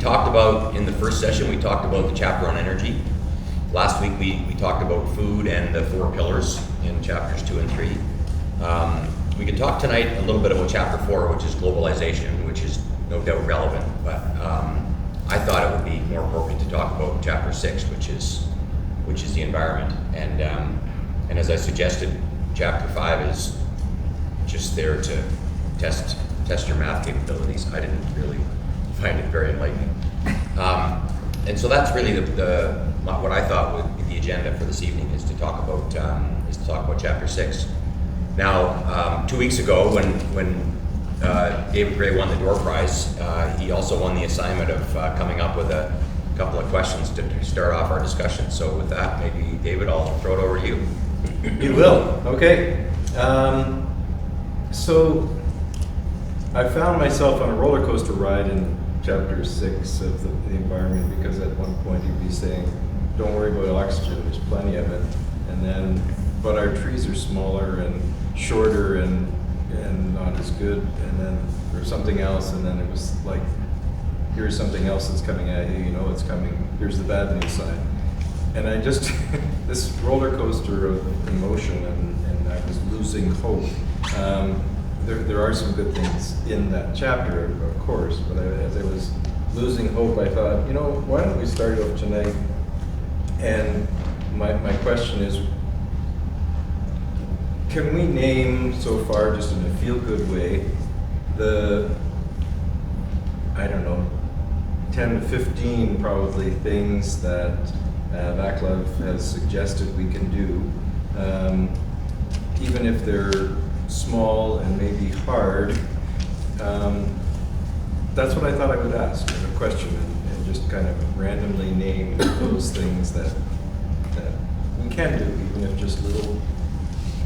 talked about, in the first session, we talked about the chapter on energy. Last week we talked about food and the 4 pillars in chapters 2 and 3. We can talk tonight a little bit about chapter 4, which is globalization, which is no doubt relevant, but I thought it would be more appropriate to talk about chapter 6, which is the environment. And as I suggested, chapter 5 is just there to test your math capabilities. I didn't really find it very enlightening. And so that's really what I thought would be the agenda for this evening, is to talk about chapter 6. Now, 2 weeks ago, when David Gray won the Door Prize, he also won the assignment of coming up with a couple of questions to start off our discussion. So with that, maybe David, I'll throw it over to you. You will. Okay. So I found myself on a roller coaster ride in chapter 6 of the environment, because at one point he'd be saying, don't worry about oxygen, there's plenty of it. And then, but our trees are smaller and shorter and not as good. And then there's something else, and then it was like, here's something else that's coming at you, it's coming, here's the bad news side. And I just, this roller coaster of emotion, and I was losing hope. There are some good things in that chapter, of course, but as I was losing hope, I thought, why don't we start off tonight? And my question is, can we name so far, just in a feel-good way, the, 10 to 15 probably things that Vaclav has suggested we can do, even if they're small and maybe hard. That's what I thought I would ask, a question, and just kind of randomly name those things that we can do, even if just little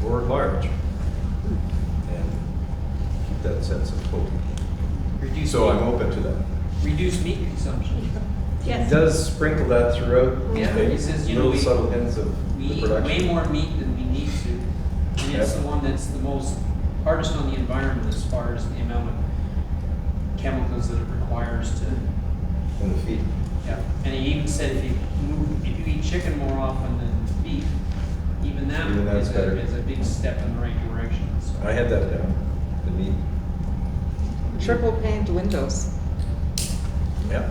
or large, and keep that sense of hope. So I'm open to that. Reduce meat consumption. Yes. He does sprinkle that throughout. Yeah, okay? he says, little we subtle hints of we the eat production. way more meat than we need to. And it's the one that's the most hardest on the environment as far as the amount of chemicals that it requires to. In the feed. Yeah. And he even said if you eat chicken more often than beef, even that that's better. is a big step in the right direction. So. I had that down. The meat. Triple paned windows. Yeah.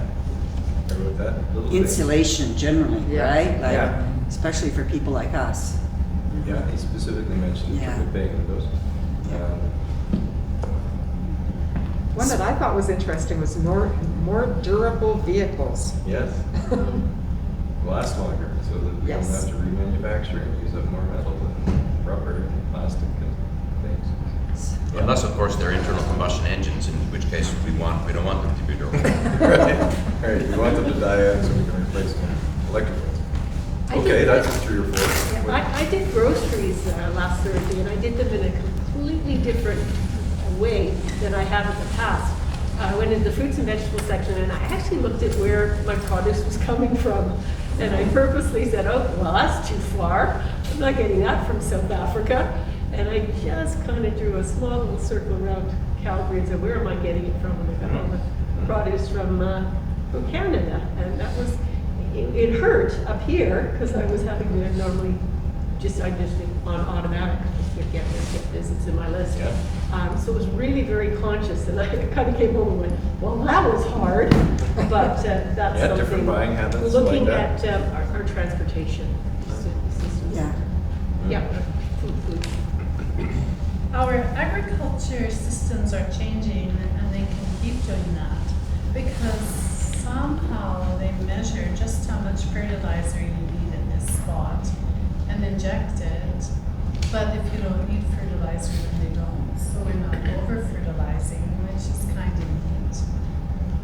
I wrote that. Little thing. Insulation generally, Yeah. right? Like, Yeah. especially for people like us. Yeah, he specifically mentioned Yeah. triple pane windows. One that I thought was interesting was more durable vehicles. Yes. Last longer, so that we Yes. don't have to remanufacture and use up more metal and rubber and plastic and things. Unless, of course, they're internal combustion engines, in which case we don't want them to be durable. Right, we want them to die out so we can replace them with electric ones. Okay, that's 3 or 4. I did groceries last Thursday, and I did them in a completely different way than I have in the past. I went into the fruits and vegetables section, and I actually looked at where my produce was coming from. And I purposely said, oh, well, that's too far. I'm not getting that from South Africa. And I just kind of drew a small little circle around Calgary and said, where am I getting it from? And I got all the produce from Canada. And that was, it hurt up here because I was having to normally I just did on automatic, just would get this, it's in my list. Yeah. So it was really very conscious, and I kind of came home and went, well, that was hard, but that's Yeah, something. different buying habits Looking like that. at our transportation systems. Yeah. Yeah, food. Our agriculture systems are changing, and they can keep doing that because somehow they measure just how much fertilizer you need in this spot and inject it. But if you don't need fertilizer, then they don't. So we're not over-fertilizing, which is kind of neat.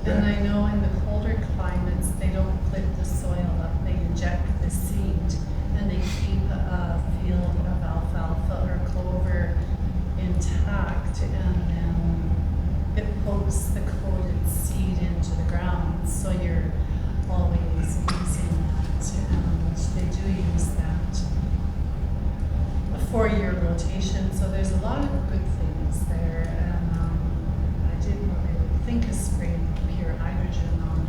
And I know in the colder climates, they don't clip the soil up. They inject the seed, and they keep a field of alfalfa or clover intact, and then it pokes the coated seed into the ground. So you're always using that, and they do use that. A 4-year rotation, so there's a lot of good things there. And I didn't really think of spraying pure hydrogen on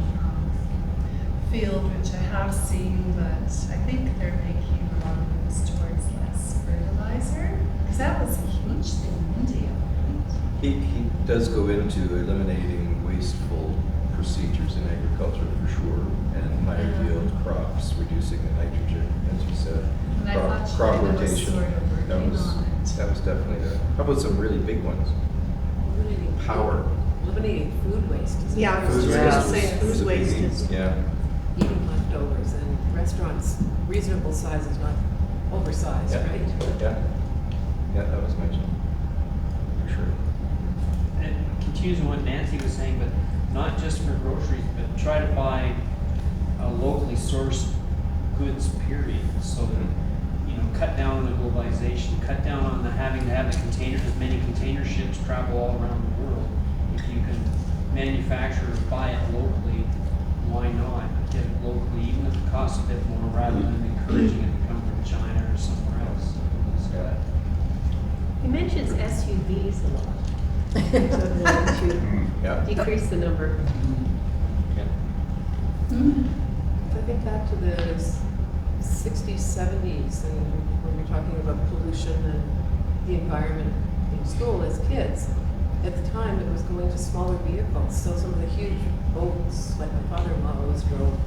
field, which I have seen, but I think they're making a lot of moves towards less fertilizer. Because that was a huge thing in India, right? He does go into eliminating wasteful procedures in agriculture for sure, and higher yield crops, reducing the nitrogen, as you said. And I thought Crop China was rotation. sort of That working was on it. that was definitely there. How about some really big ones? Eliminating Power. Eliminating food waste. Isn't Yeah, I it? was Food just Yeah. gonna say, was food a waste biggie. is Yeah. Eating leftovers and restaurants, reasonable size is not oversized, Yeah. right? Yeah. Yeah, that was mentioned. For sure. And it continues on what Nancy was saying, but not just for groceries, but try to buy locally sourced goods, period. So that, you know, cut down on the globalization, cut down on the having to have the containers, as many container ships travel all around the world. If you can manufacture or buy it locally, why not get it locally, even if it costs a bit more, rather than encouraging it to come from China or somewhere else. Yeah. He mentions SUVs a lot. Of wanting to Yeah. decrease the number. Yeah. I think back to the 60s, 70s, and when we're talking about pollution and the environment in school as kids, at the time it was going to smaller vehicles. So some of the huge boats, like my father-in-law always drove,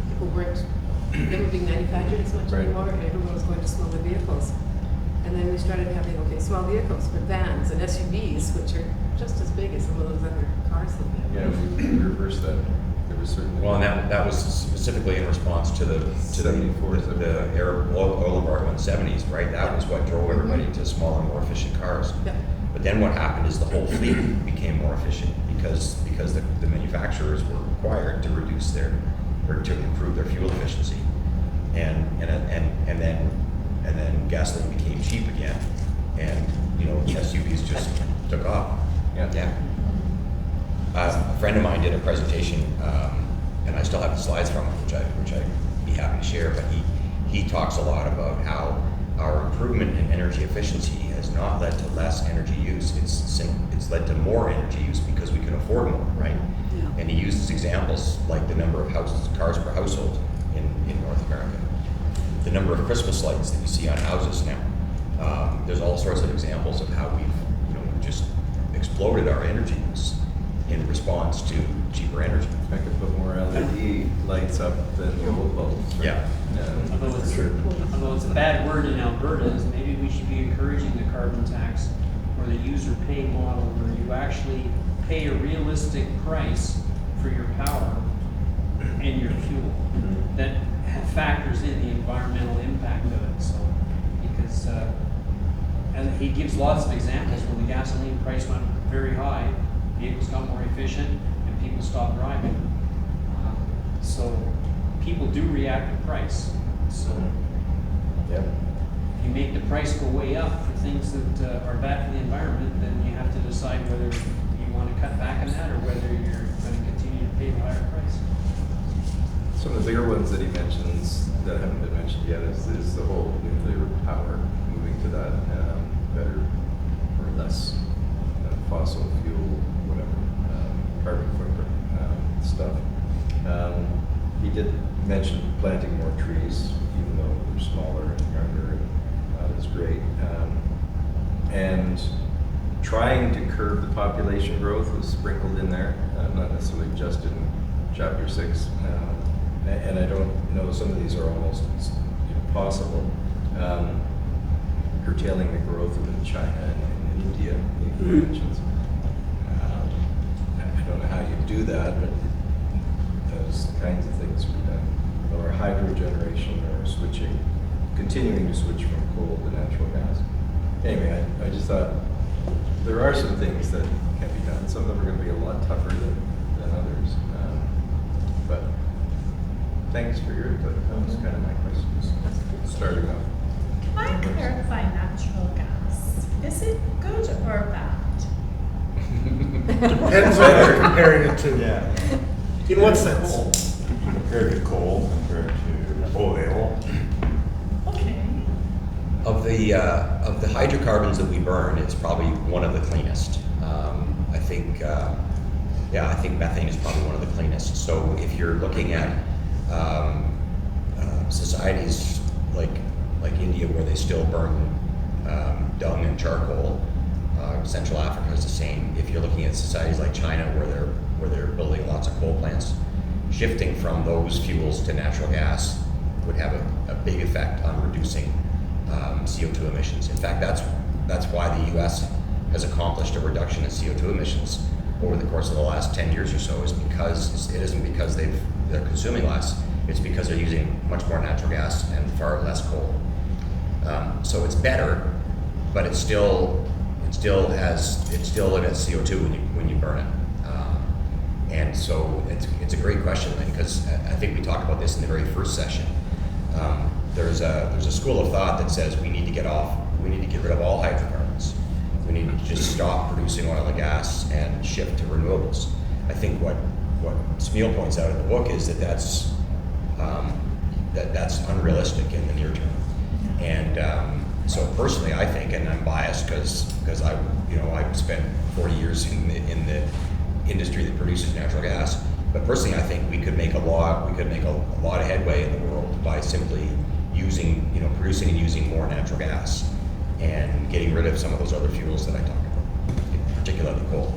people weren't, they were being manufactured as much Right. anymore, and everyone was going to smaller vehicles. And then we started having, okay, small vehicles, but vans and SUVs, which are just as big as some of those other cars that we have. Yeah, we reversed that. There was certainly. Well, and that was specifically in response to the 74, the Arab oil embargo in the 70s, right? That was what drove everybody to smaller, more efficient cars. Yeah. But then what happened is the whole fleet became more efficient because the manufacturers were required to reduce their or to improve their fuel efficiency, and then gasoline became cheap again, and you know SUVs just took off. Yeah. A friend of mine did a presentation, and I still have the slides from it, which I'd be happy to share. But he talks a lot about how our improvement in energy efficiency has not led to less energy use. It's led to more energy use because we can afford more, right? Yeah. And he uses examples like the number of cars per household in North America, the number of Christmas lights that you see on houses now. There's all sorts of examples of how we've just exploded our energy use in response to cheaper energy. I could put more LED lights up than the old bulbs. Yeah. Although it's a bad word in Alberta, is maybe we should be encouraging the carbon tax or the user pay model where you actually pay a realistic price for your power and your fuel that factors in the environmental impact of it. So, because and he gives lots of examples when the gasoline price went very high, vehicles got more efficient, and people stopped driving. So people do react to price. So Yeah. if you make the price go way up for things that are bad for the environment, then you have to decide whether you want to cut back on that or whether you're going to continue to pay the higher price. Some of the bigger ones that he mentions that haven't been mentioned yet is the whole nuclear power, moving to that better or less fossil fuel, whatever, carbon footprint stuff. He did mention planting more trees, even though they're smaller and younger, and not as great. And trying to curb the population growth was sprinkled in there, not necessarily just in chapter 6. And I don't know, some of these are almost possible. Curtailing the growth within China and India, he mentions. I don't know how you do that, but those kinds of things would be done. Or hydro generation, or switching, continuing to switch from coal to natural gas. Anyway, I just thought there are some things that can be done. Some of them are going to be a lot tougher than others. But thanks for your input. That was kind of my questions starting off. Can I clarify natural gas? Is it good or bad? Depends what you're comparing it to. Yeah. In what sense? Compared to coal, compared to oil. Okay. Of the hydrocarbons that we burn, it's probably one of the cleanest. I think methane is probably one of the cleanest. So if you're looking at societies like India, where they still burn dung and charcoal. Central Africa is the same. If you're looking at societies like China, where they're building lots of coal plants, shifting from those fuels to natural gas would have a big effect on reducing CO2 emissions. In fact, that's why the U.S. has accomplished a reduction in CO2 emissions over the course of the last 10 years or so. Is because it isn't because they're consuming less. It's because they're using much more natural gas and far less coal. So it's better, but it still emits CO2 when you burn it. And so it's a great question, because I think we talked about this in the very first session. There's a school of thought that says we need to get rid of all hydrocarbons. We need to just stop producing oil and gas and shift to renewables. I think what Smeal points out in the book is that's unrealistic in the near term. And so personally, I think, and I'm biased because I've spent 40 years in the industry that produces natural gas. But personally, I think we could make a lot of headway in the world by simply producing and using more natural gas and getting rid of some of those other fuels that I talked about, particularly coal.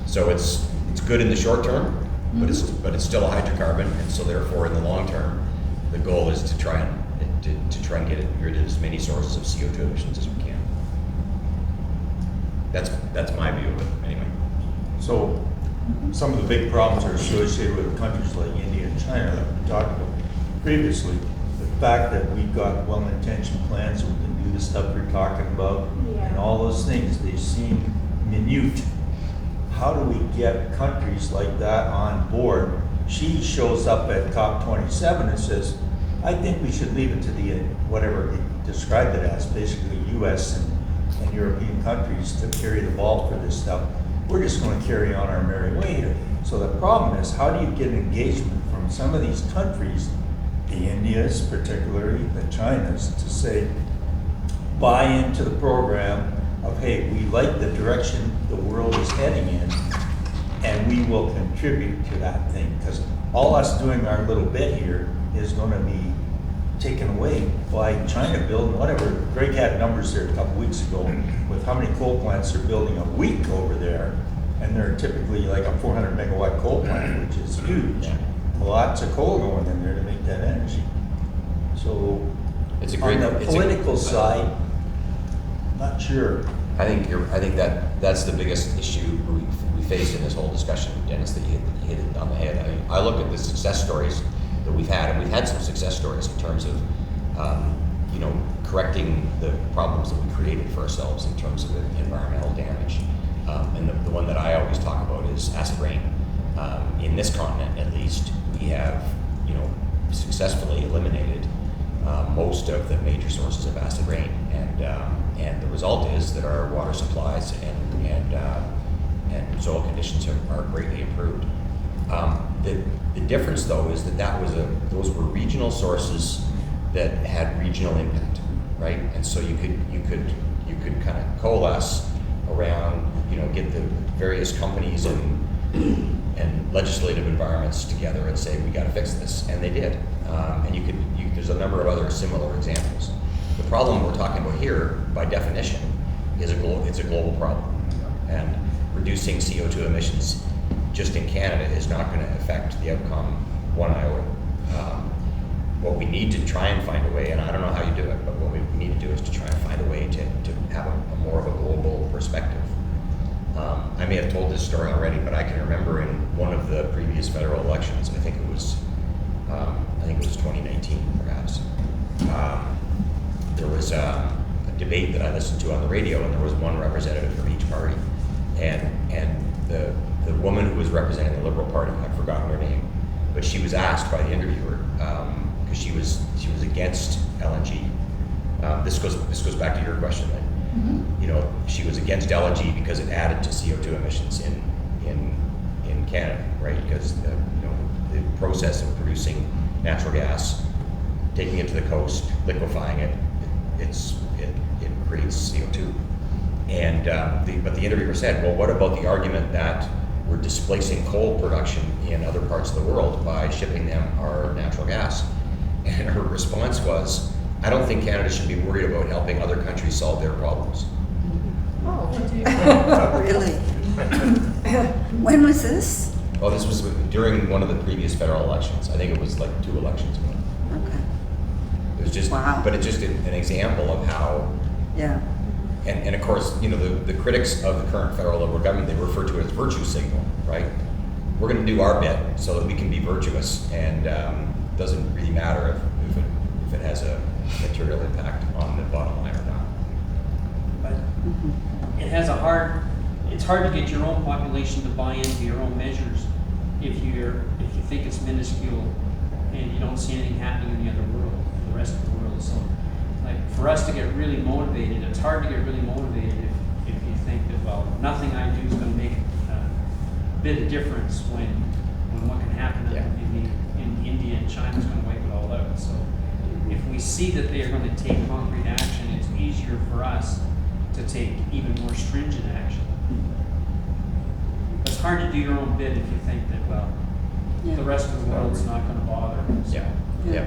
So it's good in the short term, but it's still a hydrocarbon, and so therefore in the long term, the goal is to try and get rid of as many sources of CO2 emissions as we can. That's my view of it, anyway. So, some of the big problems are associated with countries like India and China that we talked about previously. The fact that we've got well-intentioned plans, we can do the stuff you're talking about, and all those things, they seem minute. How do we get countries like that on board? She shows up at COP27 and says, I think we should leave it to the, whatever he described it as, basically US and European countries to carry the ball for this stuff. We're just going to carry on our merry way here. So the problem is, how do you get engagement from some of these countries, the Indias particularly, the Chinas, to say, buy into the program of, hey, we like the direction the world is heading in, and we will contribute to that thing. Because all us doing our little bit here is going to be taken away by China building whatever. Greg had numbers there a couple weeks ago with how many coal plants they're building a week over there, and they're typically like a 400 megawatt coal plant, which is huge. Lots of coal going in there to make that energy. So It's a on the political side, not sure. I think that's the biggest issue we face in this whole discussion, Dennis, that you hit it on the head. I mean, I look at the success stories that we've had, and we've had some success stories in terms of correcting the problems that we created for ourselves in terms of environmental damage. And the one that I always talk about is acid rain. In this continent, at least, we have successfully eliminated most of the major sources of acid rain, and the result is that our water supplies and soil conditions are greatly improved. The difference, though, is that those were regional sources that had regional impact, right? And so you could kind of coalesce around, get the various companies and legislative environments together and say, we got to fix this, and they did. And there's a number of other similar examples. The problem we're talking about here, by definition, is it's a global problem, and reducing CO2 emissions just in Canada is not going to affect the outcome one iota. What we need to try and find a way, and I don't know how you do it, but what we need to do is to try and find a way to have a more of a global perspective. I may have told this story already, but I can remember in one of the previous federal elections, I think it was 2019, perhaps. There was a debate that I listened to on the radio, and there was one representative from each party, and the woman who was representing the Liberal Party, I've forgotten her name, but she was asked by the interviewer, because she was against LNG. This goes back to your question, then. She was against LNG because it added to CO2 emissions in Canada, right? Because the process of producing natural gas, taking it to the coast, liquefying it, it creates CO2. And but the interviewer said, well, what about the argument that we're displacing coal production in other parts parts of the world by shipping them our natural gas. And her response was, I don't think Canada should be worried about helping other countries solve their problems. Oh. Really? When was this? Well, this was during one of the previous federal elections. I think it was like 2 elections ago. Okay, It was just, Wow. but it's just an example of how, yeah. and of course, you know, the critics of the current federal Liberal government, they refer to it as virtue signal, right? We're going to do our bit so that we can be virtuous, and doesn't really matter if it has a material impact on the bottom line or not. But it has it's hard to get your own population to buy into your own measures if you think it's minuscule and you don't see anything happening in the other world, the rest of the world. So, like, for us to get really motivated, it's hard to get really motivated if you think that, well, nothing I do is going to make a bit of difference when what can happen in India and China's going to wipe it all out. So, if we see that they are going to take concrete action, it's easier for us to take even more stringent action. It's hard to do your own bit if you think that, well, Yeah. the rest of the world's not going to bother. So, Yeah.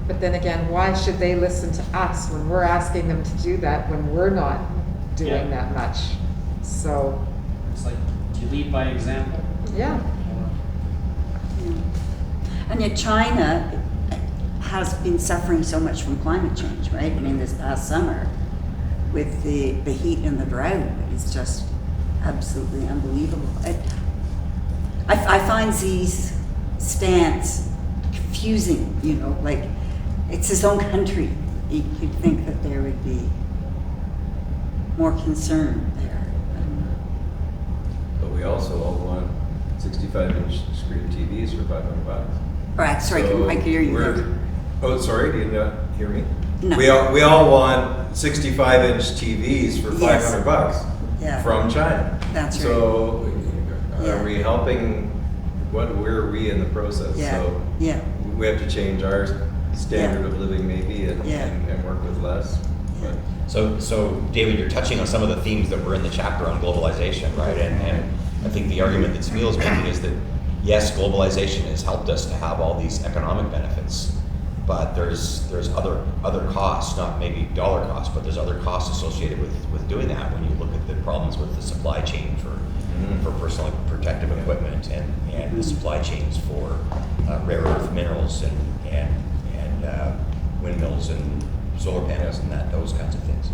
But then again, why should they listen to us when we're asking them to do that when we're not doing Yeah. that much? So, It's like, do you lead by example? yeah. Or, And yet China has been suffering so much from climate change, right? I mean, this past summer with the heat and the drought, it's just absolutely unbelievable. I find Xi's stance confusing, you know, like it's his own country. You'd think that there would be more concern there. I don't know. But we also all want 65-inch screen TVs for $500. Right, sorry, I can hear you. we're- Oh, sorry, do you not hear me? No. We all want 65-inch TVs for Yes. $500 Yeah. from China. That's right. So, Yeah. are we helping? Where are we in the process? Yeah, So yeah. we have to change our standard of living maybe and Yeah. work with less. But So David, you're touching on some of the themes that were in the chapter on globalization, right? And I think the argument that Smeal's making is that, yes, globalization has helped us to have all these economic benefits, but there's other costs, not maybe dollar costs, but there's other costs associated with doing that when you look at the problems with the supply chain for personal protective equipment and the supply chains for rare earth minerals and windmills and solar panels and those kinds of things.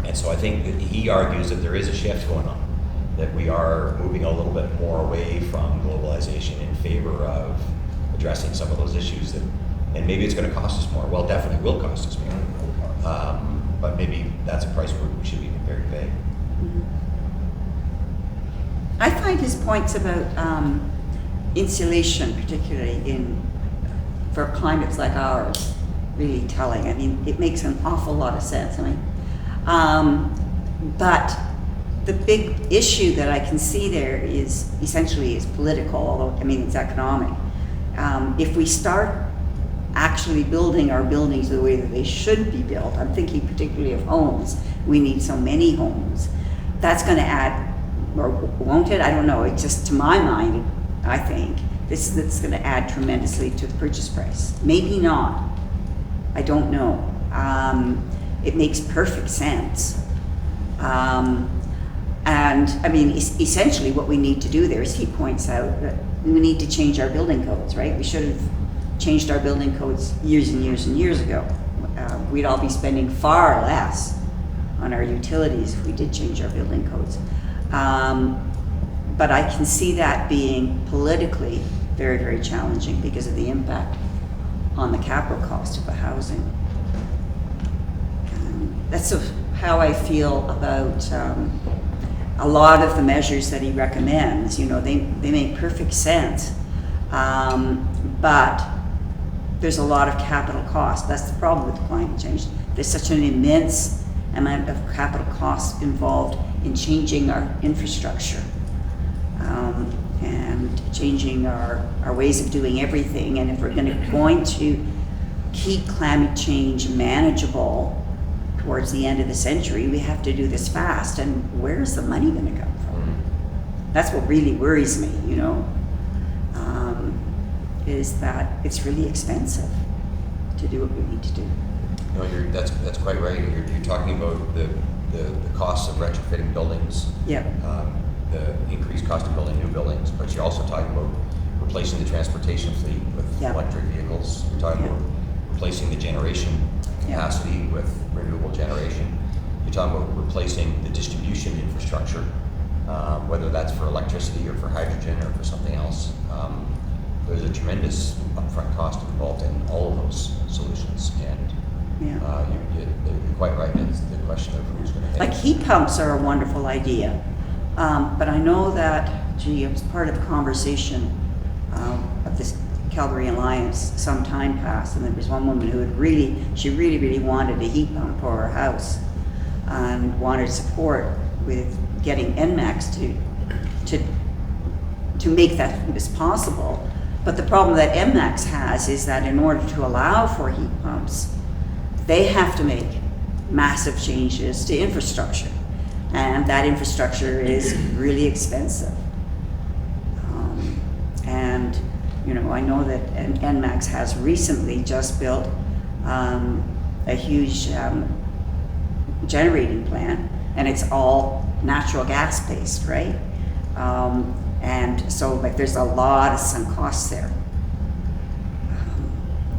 And so I think that he argues that there is a shift going on, that we are moving a little bit more away from globalization in favor of addressing some of those issues that, and maybe it's going to cost us more. Well, it definitely will cost us more. But maybe that's a price we should be prepared to pay. I find his points about insulation, particularly for climates like ours, really telling. I mean, it makes an awful lot of sense. I mean, but the big issue that I can see there is essentially political, although I mean it's economic. If we start actually building our buildings the way that they should be built, I'm thinking particularly of homes. We need so many homes. That's going to add, or won't it? I don't know. It's just to my mind, I think that's going to add tremendously to the purchase price. Maybe not. I don't know. It makes perfect sense. And I mean, essentially what we need to do there is he points out that we need to change our building codes, right? We should have changed our building codes years and years and years ago. We'd all be spending far less on our utilities if we did change our building codes. But I can see that being politically very, very challenging because of the impact on the capital cost of the housing. That's how I feel about a lot of the measures that he recommends. You know, they make perfect sense, but there's a lot of capital cost. That's the problem with climate change. There's such an immense amount of capital costs involved in changing our infrastructure and changing our ways of doing everything. And if we're going to keep climate change manageable towards the end of the century, we have to do this fast. And where's the money going to come from? That's what really worries me, you know, is that it's really expensive to do what we need to do. No, that's quite right. You're talking about the costs of retrofitting buildings. Yep. The increased cost of building new buildings, but you're also talking about replacing the transportation fleet with Yep. electric vehicles. You're talking Yep. about replacing the generation capacity with renewable generation. You're talking about replacing the distribution infrastructure, whether that's for electricity or for hydrogen or for something else. There's a tremendous upfront cost involved in all of those solutions, and Yeah. you're quite right. It's the question of who's going to pay. Like heat pumps are a wonderful idea, but I know that, it was part of a conversation of this Calgary Alliance some time past, and there was one woman who had really wanted a heat pump for her house and wanted support with getting NMAX to make that as possible. But the problem that NMAX has is that in order to allow for heat pumps, they have to make massive changes to infrastructure, and that infrastructure is really expensive. And you know, I know that NMAX has recently just built a huge generating plant, and it's all natural gas based, right? And so, like, there's a lot of sunk costs there.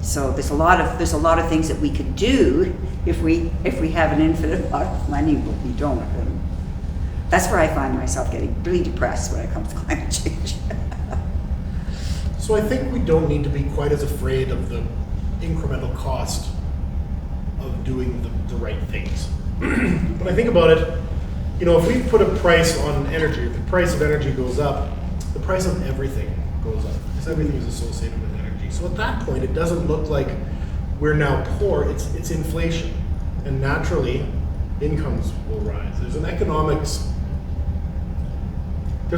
So there's a lot of things that we could do if we have an infinite amount of money, but we don't. And that's where I find myself getting really depressed when it comes to climate change. So I think we don't need to be quite as afraid of the incremental cost of doing the right things. When I think about it, you know, if we put a price on energy, if the price of energy goes up, the price of everything goes up, because everything is associated with energy. So at that point, it doesn't look like we're now poor, it's inflation. And naturally, incomes will rise. There's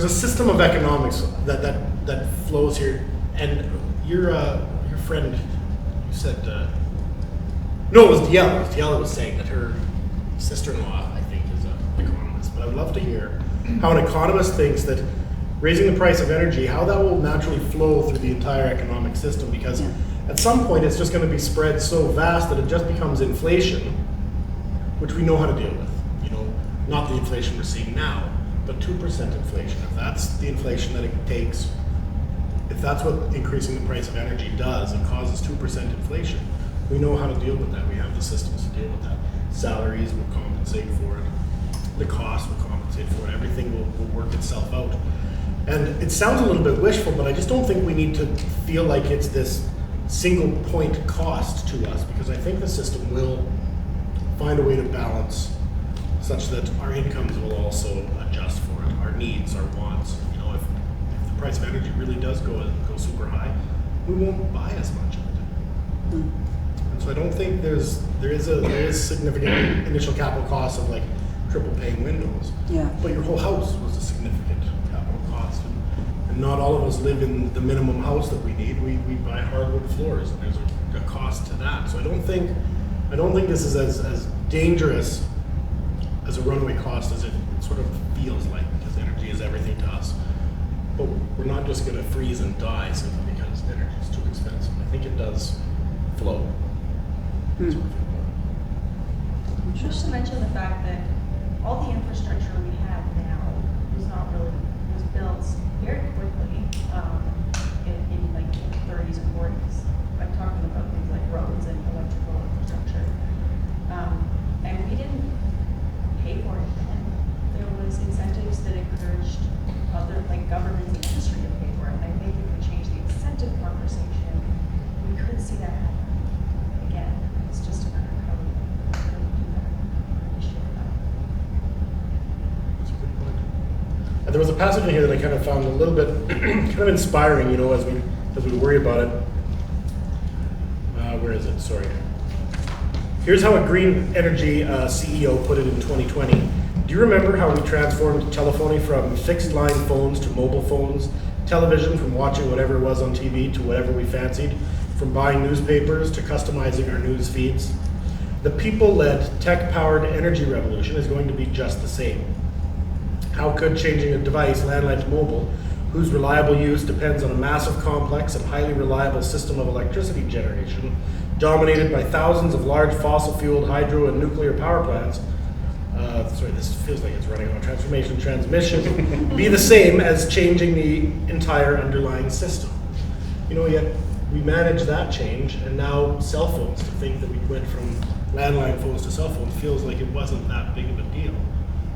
a system of economics that flows here. And your friend, you said, no, it was Diella. Diella was saying that her sister-in-law, I think, is an economist. But I would love to hear how an economist thinks that raising the price of energy, how that will naturally flow through the entire economic system, because at some point it's just going to be spread so vast that it just becomes inflation, which we know how to deal with. You know, not the inflation we're seeing now, but 2% inflation. If that's the inflation that it takes, if that's what increasing the price of energy does, it causes 2% inflation. We know how to deal with that. We have the systems to deal with that. Salaries will compensate for it. The cost will compensate for it. Everything will work itself out. And it sounds a little bit wishful, but I just don't think we need to feel like it's this single point cost to us, because I think the system will find a way to balance such that our incomes will also adjust for it, our needs, our wants. You know, if the price of energy really does go super high, we won't buy as much of it. And so I don't think there is significant initial capital costs of like triple pane windows. Yeah. But your whole house was a significant capital cost. And not all of us live in the minimum house that we need. We buy hardwood floors, and there's a cost to that. So I don't think this is as dangerous as a runaway cost as it sort of feels like, because energy is everything to us. But we're not just going to freeze and die simply because energy is too expensive. I think it does flow. That's what I feel about it. Just to mention the fact that all the infrastructure we have now was built very quickly in like the 30s and 40s. I'm talking about things like roads and electrical infrastructure. And we didn't pay for it then. There was incentives that encouraged other, like government and industry to pay for it. And I think if we change the incentive conversation, we could see that happen again. It's just a matter of how we do that. That's a good point. And there was a passage in here that I kind of found a little bit kind of inspiring, you know, as we worry about it. Where is it? Sorry. Here's how a green energy CEO put it in 2020. Do you remember how we transformed telephony from fixed line phones to mobile phones, television from watching whatever was on TV to whatever we fancied, from buying newspapers to customizing our news feeds? The people-led, tech-powered energy revolution is going to be just the same. How could changing a device, landline to mobile, whose reliable use depends on a massive, complex, and highly reliable system of electricity generation, dominated by thousands of large fossil-fueled hydro and nuclear power plants, sorry, this feels like it's running on transmission, be the same as changing the entire underlying system? You know, yet we manage that change, and now cell phones, to think that we went from landline phones to cell phones feels like it wasn't that big of a deal.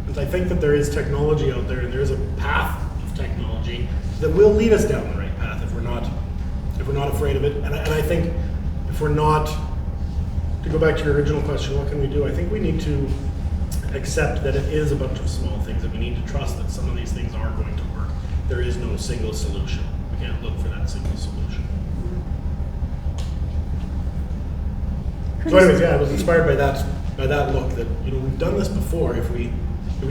And I think that there is technology out there, and there is a path of technology that will lead us down the right path if we're not afraid of it. And I think if we're not, to go back to your original question, what can we do? I think we need to accept that it is a bunch of small things, and we need to trust that some of these things are going to work. There is no single solution. We can't look for that single solution. So anyways, yeah, I was inspired by that look that, you know, we've done this before. If we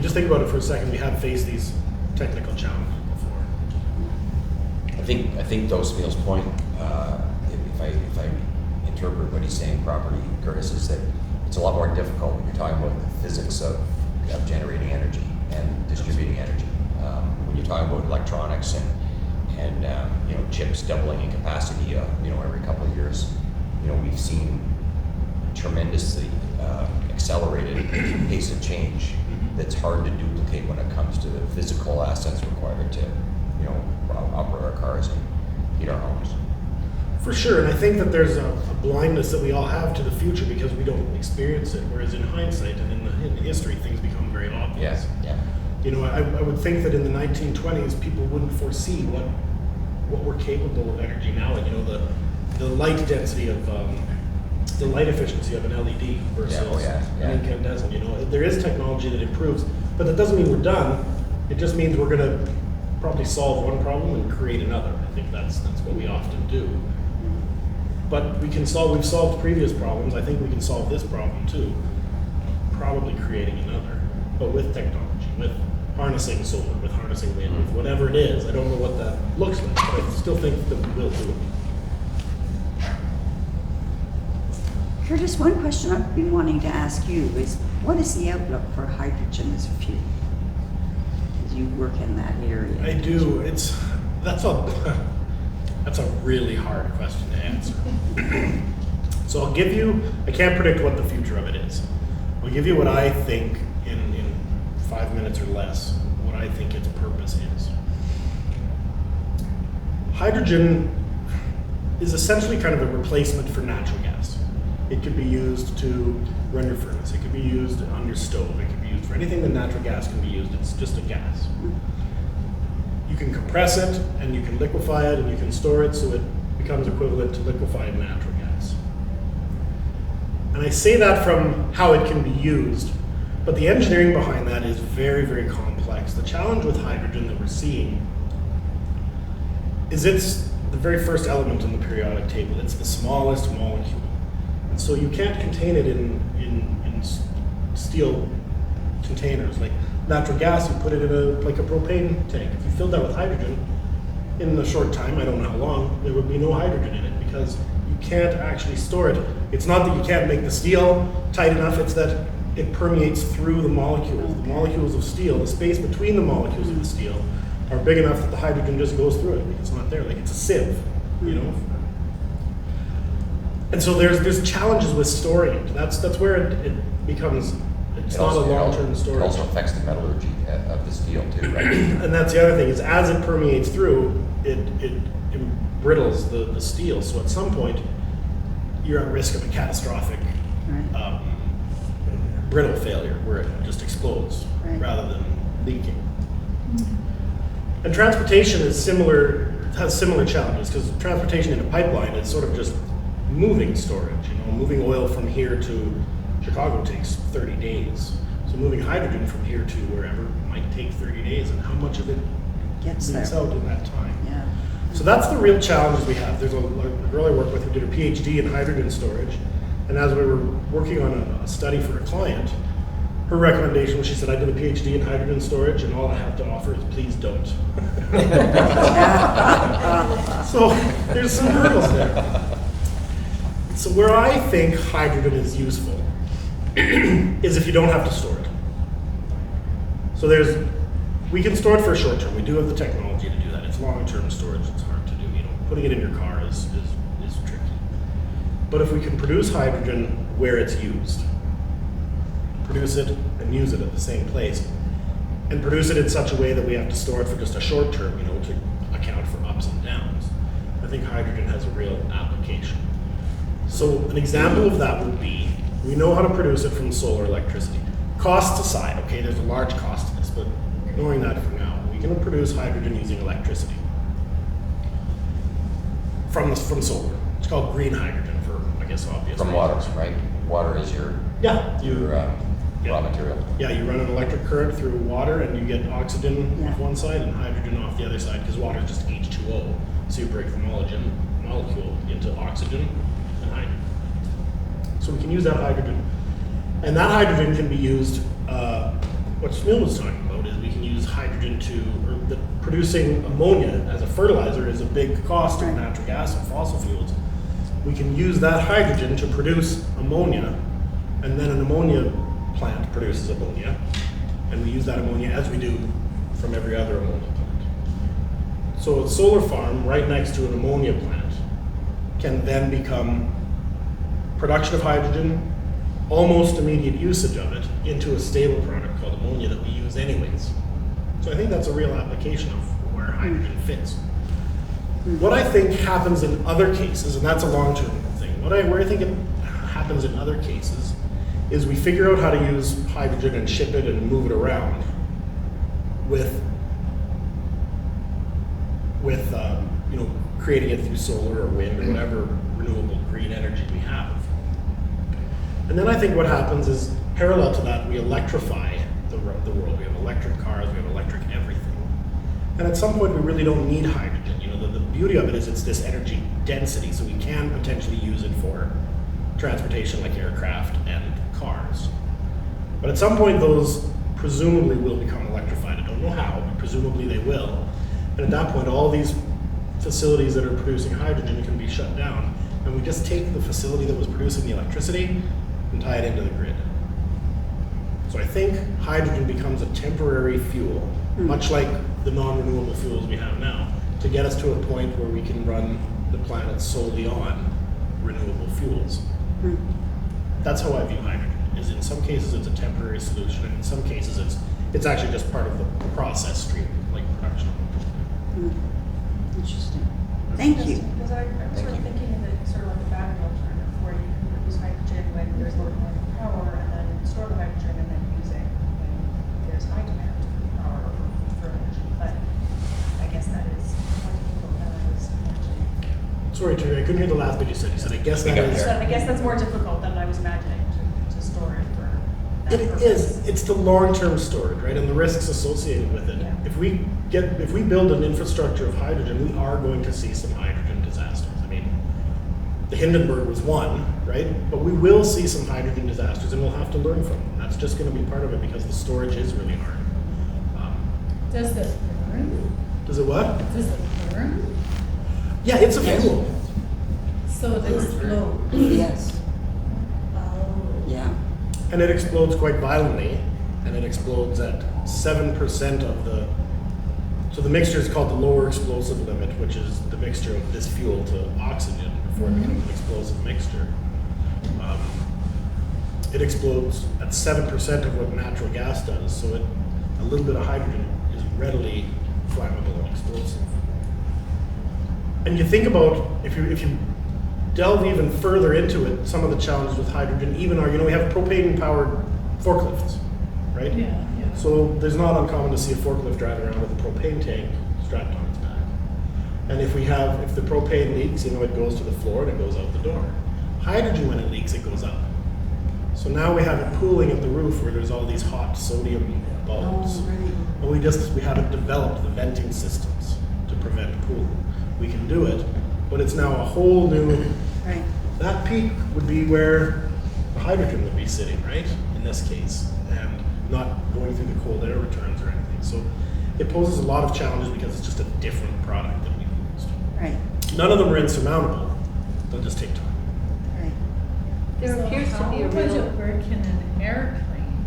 just think about it for a second, we have faced these technical challenges before. I think though, Smeal's point, if I interpret what he's saying properly, Curtis, is that it's a lot more difficult when you're talking about the physics of generating energy and distributing energy. When you're talking about electronics and you know, chips doubling in capacity, you know, every couple of years, you know, we've seen tremendously accelerated pace of change that's hard to duplicate when it comes to the physical assets required to, you know, operate our cars and heat our homes. For sure, and I think that there's a blindness that we all have to the future because we don't experience it, whereas in hindsight and in history, things become very obvious. Yeah. You know, I would think that in the 1920s, people wouldn't foresee what we're capable of energy now, and you know, the light density of the light efficiency of an LED versus an incandescent. You know, there is technology that improves, but that doesn't mean we're done. It just means we're going to probably solve one problem and create another. I think that's what we often do. But we've solved previous problems. I think we can solve this problem too, probably creating another, but with technology, with harnessing solar, with harnessing wind, with whatever it is. I don't know what that looks like, but I still think that we will do it. Curtis, one question I've been wanting to ask you is, what is the outlook for hydrogen as a fuel? As you work in that area. I do. That's a really hard question to answer. So I can't predict what the future of it is. I'll give you what I think in 5 minutes or less, what I think its purpose is. Hydrogen is essentially kind of a replacement for natural gas. It could be used to run your furnace. It could be used on your stove. It could be used for anything that natural gas can be used. It's just a gas. You can compress it, and you can liquefy it, and you can store it so it becomes equivalent to liquefied natural gas. And I say that from how it can be used, but the engineering behind that is very, very complex. The challenge with hydrogen that we're seeing is it's the very first element in the periodic table. It's the smallest molecule. And so you can't contain it in steel containers. Like natural gas, you put it in like a propane tank. If you filled that with hydrogen, in a short time, I don't know how long, there would be no hydrogen in it because you can't actually store it. It's not that you can't make the steel tight enough, it's that it permeates through the molecules. The molecules of steel, the space between the molecules of the steel are big enough that the hydrogen just goes through it. Like it's not there, like it's a sieve, you know? And so there's challenges with storing it. That's where it becomes, it's not a long-term storage. It also affects the metallurgy of the steel too, right? And that's the other thing, is as it permeates through, it embrittles the steel. So at some point, you're at risk of a catastrophic brittle failure where it just explodes rather than leaking. And transportation has similar challenges because transportation in a pipeline is sort of just moving storage. You know, moving oil from here to Chicago takes 30 days. So moving hydrogen from here to wherever might take 30 days, and how much of it Gets leaks there. out in that time. Yeah. So that's the real challenge we have. There's a girl I work with who did a PhD in hydrogen storage, and as we were working on a study for a client, her recommendation was, she said, I did a PhD in hydrogen storage, and all I have to offer is please don't. So there's some hurdles there. So where I think hydrogen is useful is if you don't have to store it. So We can store it for a short term. We do have the technology to do that. It's long-term storage. It's hard to do. You know, putting it in your car is tricky. But if we can produce hydrogen where it's used, produce it and use it at the same place, and produce it in such a way that we have to store it for just a short term, you know, to account for ups and downs, I think hydrogen has a real application. So an example of that would be, we know how to produce it from solar electricity. Costs aside, okay, there's a large cost to this, but ignoring that for now, we can produce hydrogen using electricity from solar. It's called green hydrogen for, I guess, obvious From water, reasons. right? Water is your Yeah, raw material. Yeah, you run an electric current through water and you get oxygen off one side and hydrogen off the other side, because water is just H2O. So you break the molecule into oxygen and hydrogen. So we can use that hydrogen. And that hydrogen can be used, what Smil was talking about is we can use hydrogen producing ammonia as a fertilizer is a big cost of natural gas and fossil fuels. We can use that hydrogen to produce ammonia, and then an ammonia plant produces ammonia, and we use that ammonia as we do from every other ammonia plant. So a solar farm right next to an ammonia plant can then become production of hydrogen, almost immediate usage of it, into a stable product called ammonia that we use anyways. So I think that's a real application of where hydrogen fits. What I think happens in other cases, and that's a long-term thing, where I think it happens in other cases is we figure out how to use hydrogen and ship it and move it around with you know, creating it through solar or wind or whatever renewable green energy we have. And then I think what happens is, parallel to that, we electrify the world. We have electric cars, we have electric everything. And at some point we really don't need hydrogen. You know, the beauty of it is it's this energy density, so we can potentially use it for transportation like aircraft and cars. But at some point those presumably will become electrified. I don't know how, but presumably they will. And at that point all these facilities that are producing hydrogen can be shut down, and we just take the facility that was producing the electricity and tie it into the grid. So I think hydrogen becomes a temporary fuel, much like the non-renewable fuels we have now, to get us to a point where we can run the planet solely on renewable fuels. That's how I view hydrogen. Is in some cases it's a temporary solution, and in some cases it's actually just part of the process stream, like production. Interesting. Thank you. Because I'm sort of thinking of it sort of like a battery alternative, where you can produce hydrogen when there's low demand for power, and then store the hydrogen and then use it when there's high demand for power or for energy. But I guess that is more difficult than I was imagining. Sorry, Terry, I couldn't hear the last bit you said. You said, I guess We that got is. there. So I guess that's more difficult than I was imagining to store it for that It purpose. is. It's the long-term storage, right, and the risks associated with it. Yeah. If we build an infrastructure of hydrogen, we are going to see some hydrogen disasters. I mean, the Hindenburg was one, right? But we will see some hydrogen disasters, and we'll have to learn from them. That's just going to be part of it because the storage is really hard. Does it burn? Does it what? Does it burn? Yeah, it's a fuel. So it explodes? Yes. Oh. Yeah. And it explodes quite violently, and it explodes at 7% of the. So the mixture is called the lower explosive limit, which is the mixture of this fuel to oxygen before it becomes an explosive mixture. It explodes at 7% of what natural gas does, so a little bit of hydrogen is readily flammable and explosive. And you think about, if you delve even further into it, some of the challenges with hydrogen even are, we have propane-powered forklifts, right? Yeah. So there's not uncommon to see a forklift driving around with a propane tank strapped on its back. And if the propane leaks, it goes to the floor and it goes out the door. Hydrogen, when it leaks, it goes up. So now we have it pooling at the roof where there's all these hot sodium bulbs. And we haven't developed the venting systems to prevent pooling. We can do it, but it's now a whole new. Right. That peak would be where the hydrogen would be sitting, right? In this case, and not going through the cold air returns or anything. So it poses a lot of challenges because it's just a different product that we've used. Right. None of them are insurmountable. They'll just take time. Right. There appears to be a How would real. it work in an airplane?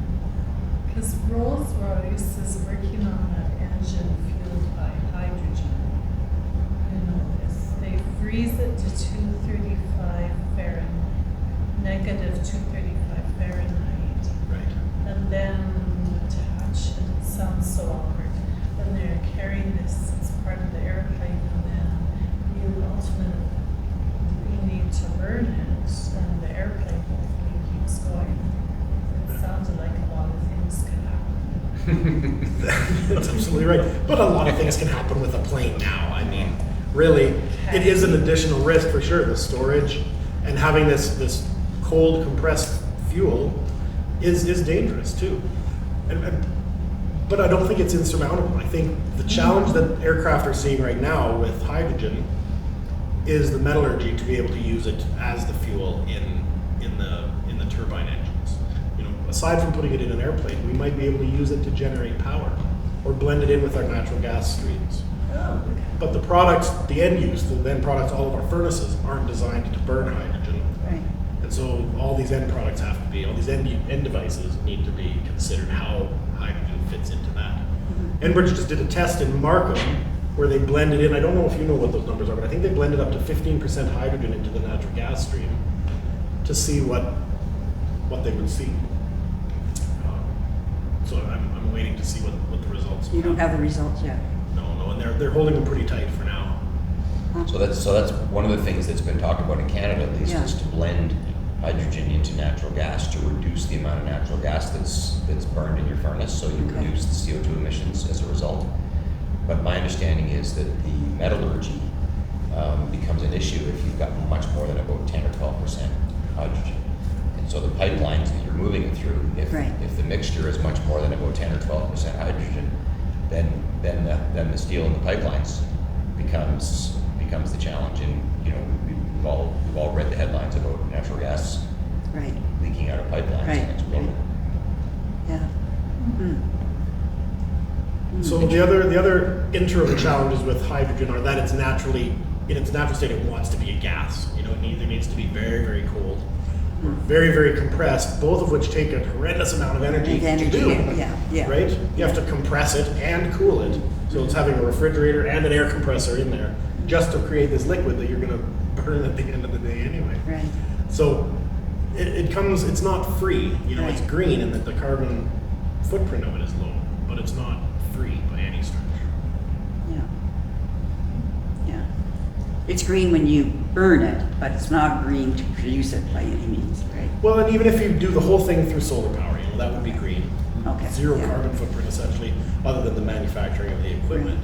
Because Rolls-Royce is working on an engine fueled by hydrogen. You know this. They freeze it to 235 Fahrenheit, negative 235 Fahrenheit. Right. And then attach, and it sounds so awkward, then they're carrying this as part of the airplane, and then you ultimately need to burn it, and the airplane hopefully keeps going. It sounded like a lot of things could happen. That's absolutely right. But a lot of things can happen with a plane now. I mean, really, it is an additional risk for sure. The storage and having this cold compressed fuel is dangerous too. But I don't think it's insurmountable. I think the challenge that aircraft are seeing right now with hydrogen is the metallurgy to be able to use it as the fuel in the turbine engines. You know, aside from putting it in an airplane, we might be able to use it to generate power or blend it in with our natural gas streams. But the products, the end use, the end products, all of our furnaces aren't designed to burn hydrogen. Right. And so all these end products have to be, all these end devices need to be considered how hydrogen fits into that. Enbridge just did a test in Markham where they blended in, I don't know if you know what those numbers are, but I think they blended up to 15% hydrogen into the natural gas stream to see what they would see. So I'm waiting to see what the results are. You don't have the results yet. No, and they're holding them pretty tight for now. So that's one of the things that's been talked about in Canada, at least, Yeah. is to blend hydrogen into natural gas to reduce the amount of natural gas that's burned in your furnace, so you Okay. reduce the CO2 emissions as a result. But my understanding is that the metallurgy becomes an issue if you've got much more than about 10 or 12% hydrogen. And so the pipelines that you're moving it through, Right. if the mixture is much more than about 10 or 12% hydrogen, then the steel in the pipelines becomes the challenge. And you know, we've all read the headlines about natural gas Right. leaking out of pipelines Right. and exploding. Yeah. So the other interim challenges with hydrogen are that it's naturally, in its natural state, it wants to be a gas. You know, it either needs to be very, very cold or very, very compressed, both of which take a horrendous amount of energy to do. Yeah. Right? You have to compress it and cool it. So it's having a refrigerator and an air compressor in there just to create this liquid that you're going to burn at the end of the day anyway. Right. So it's not free. You know, it's Right. green and that the carbon footprint of it is low, but it's not free by any stretch. Yeah. Yeah. It's green when you burn it, but it's not green to produce it by any means, right? Well, and even if you do the whole thing through solar power, you know, that would be green. Okay. Zero Yeah. carbon footprint essentially, other than the manufacturing of the equipment.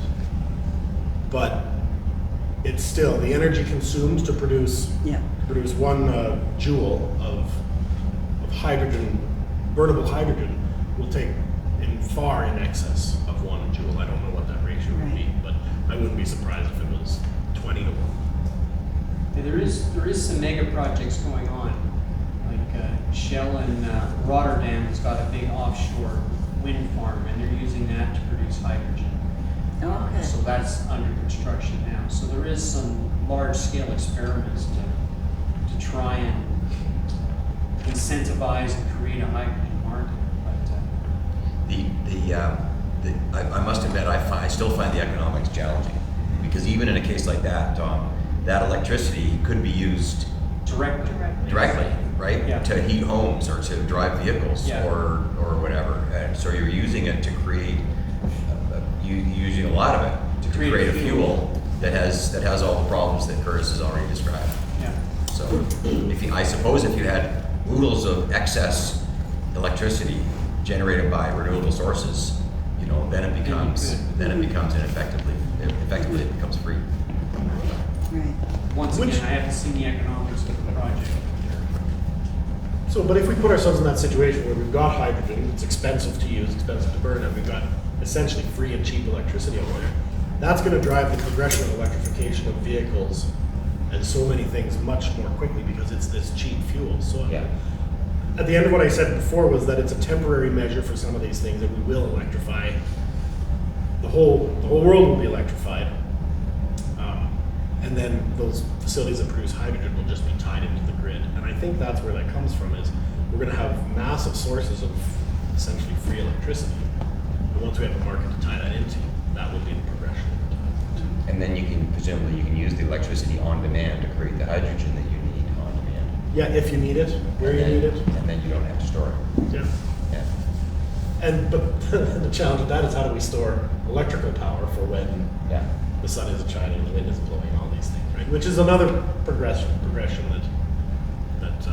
But it's still, the energy consumed to produce Yeah. 1 joule of hydrogen, burnable hydrogen, will take far in excess of 1 joule. I don't know what that ratio would be, but I wouldn't be surprised if it was 20 to 1. Yeah, there is some mega projects going on, like Shell in Rotterdam has got a big offshore wind farm, and they're using that to produce hydrogen. Okay. So that's under construction now. So there is some large-scale experiments to try and incentivize and create a hydrogen market. But I must admit, I still find the economics challenging, because even in a case like that, Tom, that electricity could be used directly. right? Yeah. To heat homes or to drive vehicles Yeah. or whatever. And so you're using it to create, using a lot of it to create a fuel that has all the problems that Curtis has already described. Yeah. So I suppose if you had oodles of excess electricity generated by renewable sources, you know, then it becomes effectively it becomes free. Right. Once Which- again, I haven't seen the economics of the project. So, but if we put ourselves in that situation where we've got hydrogen, it's expensive to use, expensive to burn, and we've got essentially free and cheap electricity over there, that's going to drive the progression of electrification of vehicles and so many things much more quickly because it's this cheap fuel. So, Yeah. at the end of what I said before was that it's a temporary measure for some of these things that we will electrify. The whole world will be electrified, and then those facilities that produce hydrogen will just be tied into the grid. And I think that's where that comes from. Is we're going to have massive sources of essentially free electricity, and once we have a market to tie that into, that will be the progression. And then you can, presumably, you can use the electricity on demand to create the hydrogen that you need on demand. Yeah, if you need it, where you need it. And then you don't have to store it. Yeah. Yeah. But the challenge with that is how do we store electrical power for when Yeah. the sun isn't shining, the wind is blowing, all these things, right? Which is another progression that is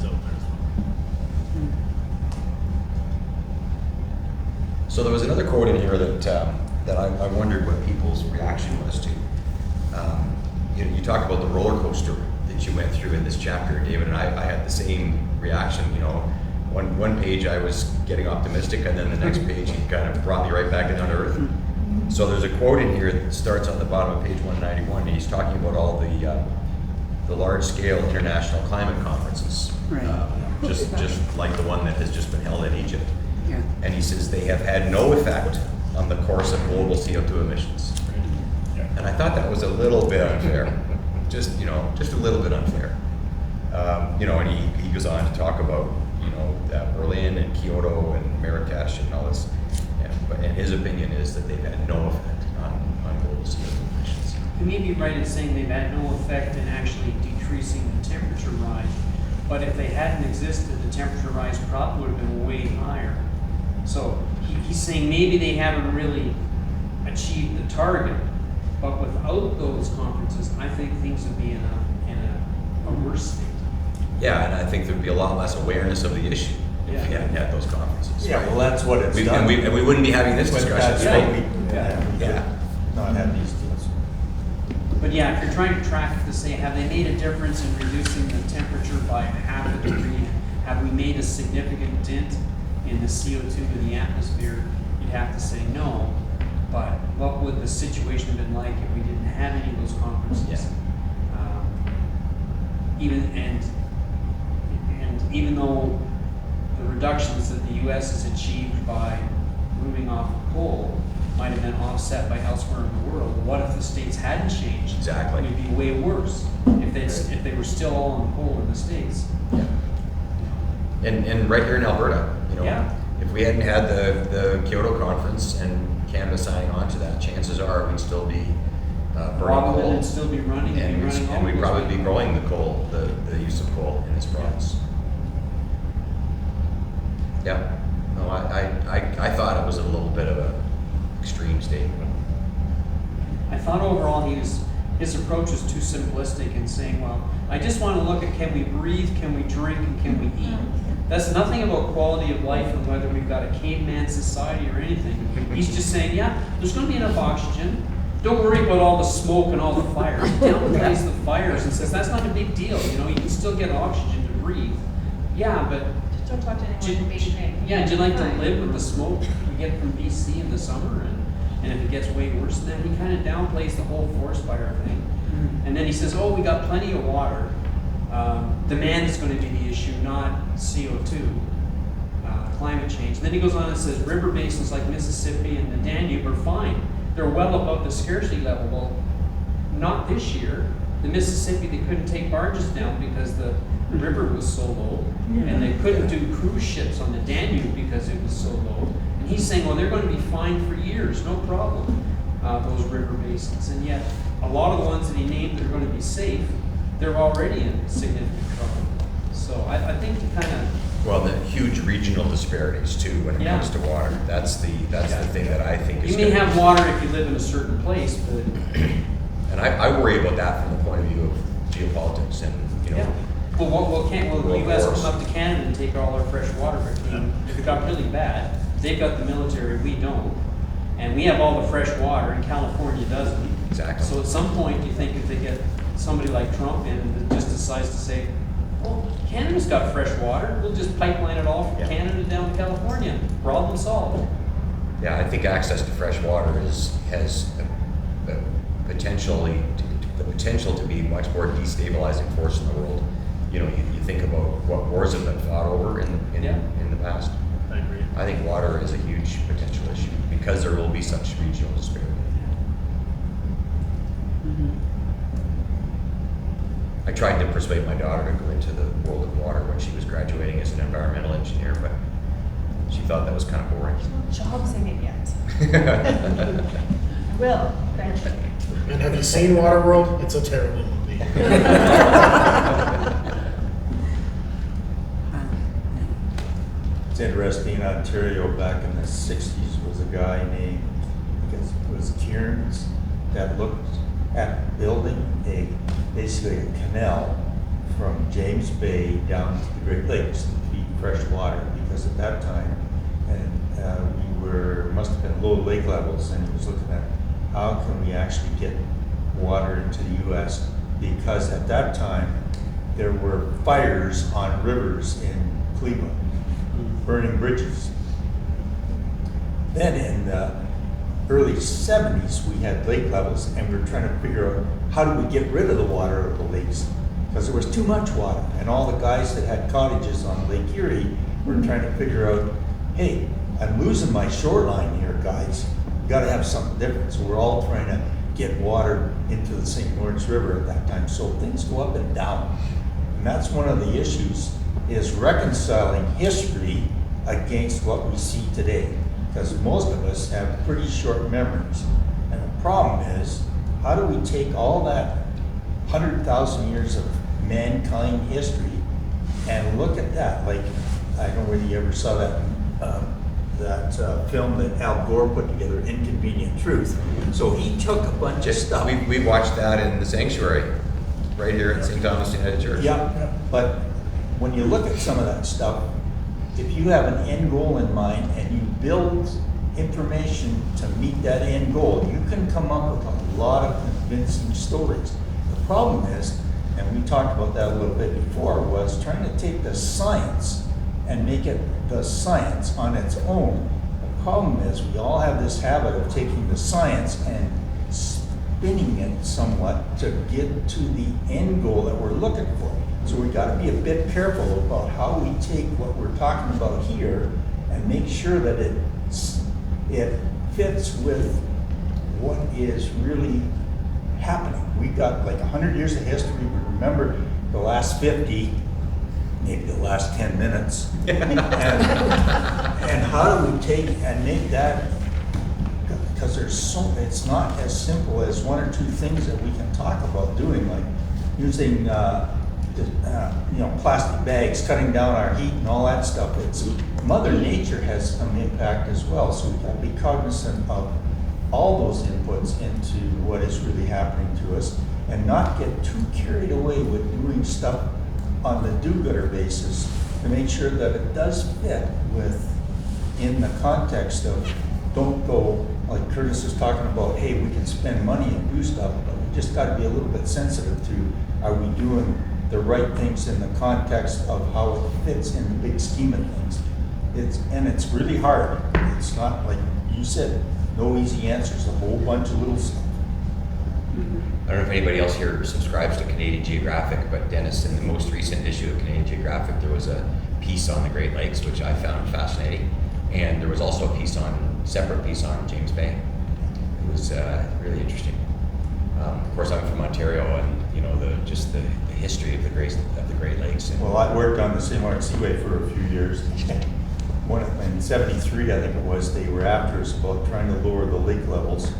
out there as well. So there was another quote in here that I wondered what people's reaction was to. You talk about the roller coaster that you went through in this chapter, David, and I had the same reaction. You know, one page I was getting optimistic, and then the next page he kind of brought me right back down to earth. So there's a quote in here that starts on the bottom of page 191, and he's talking about all the large-scale international climate conferences, Right. just like the one that has just been held in Egypt. Yeah. And he says they have had no effect on the course of global CO2 emissions. And I thought that was a little bit unfair, just a little bit unfair. And he goes on to talk about Berlin and Kyoto and Marrakesh and all this. And his opinion is that they've had no effect on global CO2 emissions. You may be right in saying they've had no effect in actually decreasing the temperature rise, but if they hadn't existed, the temperature rise probably would have been way higher. So he's saying maybe they haven't really achieved the target, but without those conferences, I think things would be in a worse state. Yeah, and I think there'd be a lot less awareness of the issue if Yeah. you hadn't had those conferences. Yeah, well, that's what it's done. And we wouldn't be having this But discussion. that's right? what we Yeah. not have these deals. But yeah, if you're trying to track it to say, have they made a difference in reducing the temperature by half a degree? Have we made a significant dent in the CO2 in the atmosphere? You'd have to say no. But what would the situation have been like if we didn't have any of those conferences? Even though the reductions that the U.S. has achieved by moving off of coal might have been offset by elsewhere in the world, what if the states hadn't changed? Exactly. It would be way worse if they were still all on coal in the states. Yeah. And right here in Alberta, Yeah. if we hadn't had the Kyoto conference and Canada signing on to that, chances are we'd still be burning Probably coal. would still be running And we'd all probably those be growing the coal, the use of coal in this province. Yeah. No, I thought it was a little bit of a extreme statement. I thought overall his approach was too simplistic in saying, well, I just want to look at can we breathe, can we drink, and can we eat. That's nothing about quality of life and whether we've got a caveman society or anything. He's just saying, yeah, there's going to be enough oxygen. Don't worry about all the smoke and all the fires. He downplays the fires and says that's not a big deal. You can still get oxygen to breathe. Yeah, but Just don't talk to anyone from Beijing. yeah, do you like to live with the smoke we get from BC in the summer? And if it gets way worse than that, he kind of downplays the whole forest fire thing. And then he says, oh, we got plenty of water. Demand is going to be the issue, not CO2, climate change. And then he goes on and says, river basins like Mississippi and the Danube are fine. They're well above the scarcity level. Well, not this year. The Mississippi, they couldn't take barges down because the river was so low. And they couldn't do cruise ships on the Danube because it was so low. And he's saying, well, they're going to be fine for years, no problem, those river basins. And yet, a lot of the ones that he named that are going to be safe, they're already in significant trouble. So I think you kind of... Well, the huge regional disparities too when it Yeah. comes to water. That's the thing that I think is. You may gonna- have water if you live in a certain place, but... And I worry about that from the point of view of geopolitics and Yeah. Well, the World U.S. wars. come up to Canada and take all our fresh water. If it got really bad, they've got the military, we don't. And we have all the fresh water, and California doesn't. Exactly. So at some point, you think if they get somebody like Trump in that just decides to say, well, Canada's got fresh water, we'll just pipeline it all from Yeah. Canada down to California. Problem solved. Yeah, I think access to fresh water has the potential to be much more destabilizing force in the world. You think about what wars have been fought over in the past. I agree. I think water is a huge potential issue because there will be such regional disparity. I tried to persuade my daughter to go into the world of water when she was graduating as an environmental engineer, but she thought that was kind of boring. No jobs in it yet. I will, eventually. And have you seen Waterworld? It's a terrible movie. It's interesting, in Ontario back in the 60s was a guy named, I guess it was Kearns, that looked at building basically a canal from James Bay down to the Great Lakes to feed fresh water, because at that time, and must have been low lake levels, and he was looking at how can we actually get water into the US, because at that time, there were fires on rivers in Cleveland, burning bridges. Then in the early 70s, we had lake levels, and we were trying to figure out how do we get rid of the water of the lakes, because there was too much water. And all the guys that had cottages on Lake Erie were trying to figure out, hey, I'm losing my shoreline here, guys. We gotta have something different. So we're all trying to get water into the St. Lawrence River at that time. So things go up and down. And that's one of the issues, is reconciling history against what we see today. Because most of us have pretty short memories. And the problem is, how do we take all that 100,000 years of mankind history and look at that? Like, I don't know whether you ever saw that film that Al Gore put together, Inconvenient Truth. So he took a bunch of stuff. We watched that in the sanctuary, right here at St. Thomas United Church. Yeah, but when you look at some of that stuff, if you have an end goal in mind and you build information to meet that end goal, you can come up with a lot of convincing stories. The problem is, and we talked about that a little bit before, was trying to take the science and make it the science on its own. The problem is we all have this habit of taking the science and spinning it somewhat to get to the end goal that we're looking for. So we got to be a bit careful about how we take what we're talking about here and make sure that it fits with what is really happening. We got like 100 years of history, but remember the last 50, maybe the last 10 minutes. and how do we take and make that, because it's not as simple as one or two things that we can talk about doing, like using plastic bags, cutting down our heat and all that stuff. It's Mother Nature has some impact as well, so we've got to be cognizant of all those inputs into what is really happening to us, and not get too carried away with doing stuff on the do-gooder basis, to make sure that it does fit in the context of, don't go, like Curtis is talking about, hey, we can spend money and do stuff, but we just got to be a little bit sensitive to, are we doing the right things in the context of how it fits in the big scheme of things. It's really hard. It's not like you said, no easy answers, a whole bunch of little stuff. I don't know if anybody else here subscribes to Canadian Geographic, but Dennis, in the most recent issue of Canadian Geographic, there was a piece on the Great Lakes, which I found fascinating. And there was also a separate piece on James Bay. It was really interesting. Of course, I'm from Ontario, and the history of the Great Lakes. Well, I worked on the St. Lawrence Seaway for a few years. In '73, I think it was, they were after us about trying to lower the lake levels,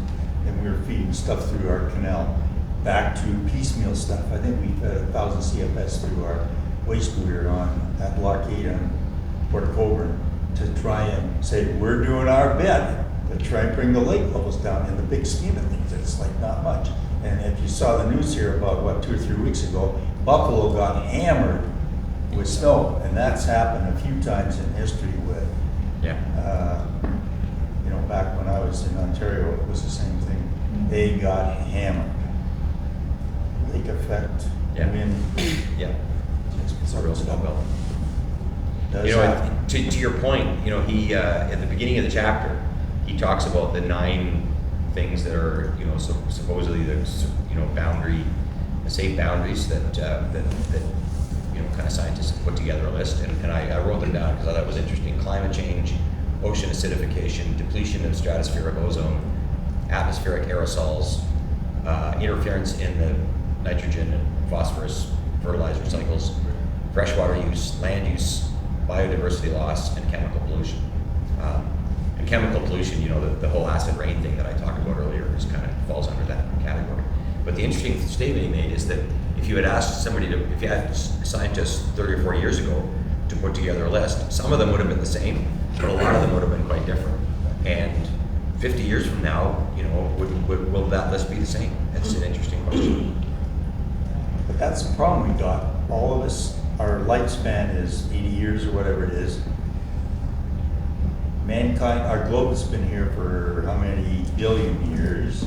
and we were feeding stuff through our canal back to piecemeal stuff. I think we fed 1,000 CFS through our waste booter at Blockade on Port Colborne to try and say, we're doing our bit to try and bring the lake levels down. In the big scheme of things, it's like not much. And if you saw the news here about, 2 or 3 weeks ago, Buffalo got hammered with snow, and that's happened a few times in history with, back when I was in Ontario, it was the same thing. They got hammered. Lake effect, wind. Yeah. It's a real snowball. Does happen. To your point, he at the beginning of the chapter, he talks about the 9 things that are, supposedly the, safe boundaries that kind of scientists have put together a list, and I wrote them down because I thought it was interesting. Climate change, ocean acidification, depletion of stratospheric ozone, atmospheric aerosols, interference in the nitrogen and phosphorus fertilizer cycles, freshwater use, land use, biodiversity loss, and chemical pollution. chemical pollution, you know, the whole acid rain thing that I talked about earlier is kind of falls under that category. But the interesting statement he made is that if you had asked somebody to, if you had scientists 30 or 40 years ago to put together a list, some of them would have been the same, but a lot of them would have been quite different. And 50 years from now, you know, will that list be the same? That's an interesting question. But that's the problem we got. All of us, our lifespan is 80 years or whatever it is. Mankind, our globe's been here for how many billion years?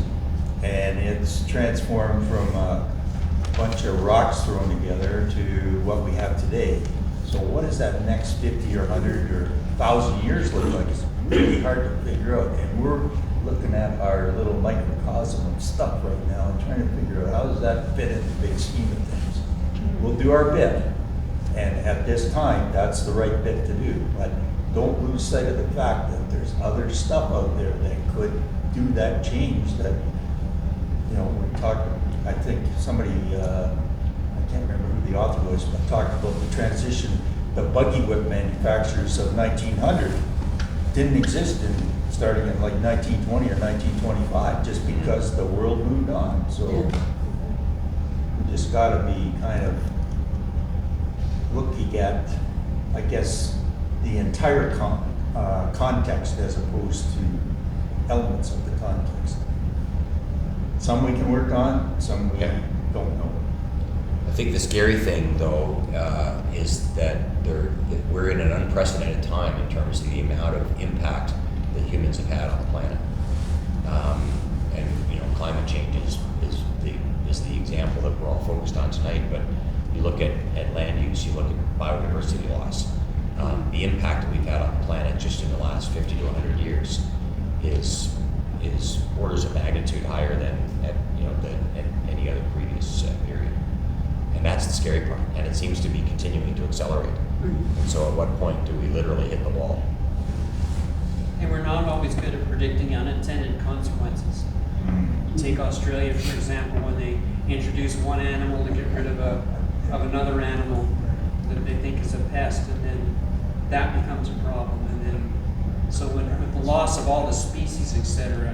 And it's transformed from a bunch of rocks thrown together to what we have today. So what does that next 50 or 100 or 1,000 years look like? It's really hard to figure out. And we're looking at our little microcosm of stuff right now and trying to figure out how does that fit in the big scheme of things. We'll do our bit. And at this time, that's the right bit to do. But don't lose sight of the fact that there's other stuff out there that could do that change that, you know, we talked, I think somebody, I can't remember who the author was, but talked about the transition. The buggy whip manufacturers of 1900 didn't exist starting in like 1920 or 1925, just because the world moved on. So we just got to be kind of looking at, I guess, the entire context as opposed to elements of the context. Some we can work on, some we don't know. I think the scary thing, though, is that we're in an unprecedented time in terms of the amount of impact that humans have had on the planet. And you know, climate change is the example that we're all focused on tonight. But you look at land use, you look at biodiversity loss. The impact that we've had on the planet just in the last 50 to 100 years is orders of magnitude higher than any other previous period. And that's the scary part. And it seems to be continuing to accelerate. And so at what point do we literally hit the wall? And we're not always good at predicting unintended consequences. You take Australia, for example, when they introduce one animal to get rid of another animal that they think is a pest, and then that becomes a problem. And then, so with the loss of all the species, etc.,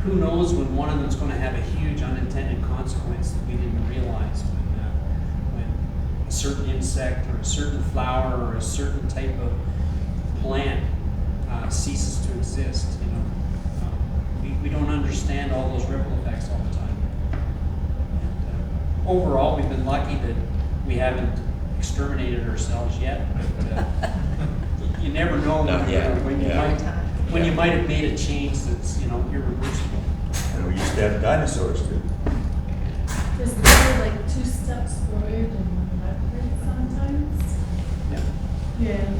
who knows when one of them is going to have a huge unintended consequence that we didn't realize when a certain insect or a certain flower or a certain type of plant ceases to exist. You know, we don't understand all those ripple effects all the time. And, overall, we've been lucky that we haven't exterminated ourselves yet. But, you never know when you might have made a change that's, you know, irreversible. And we used to have dinosaurs too. Is there like 2 steps forward and 1 backward sometimes? Yeah. Yeah.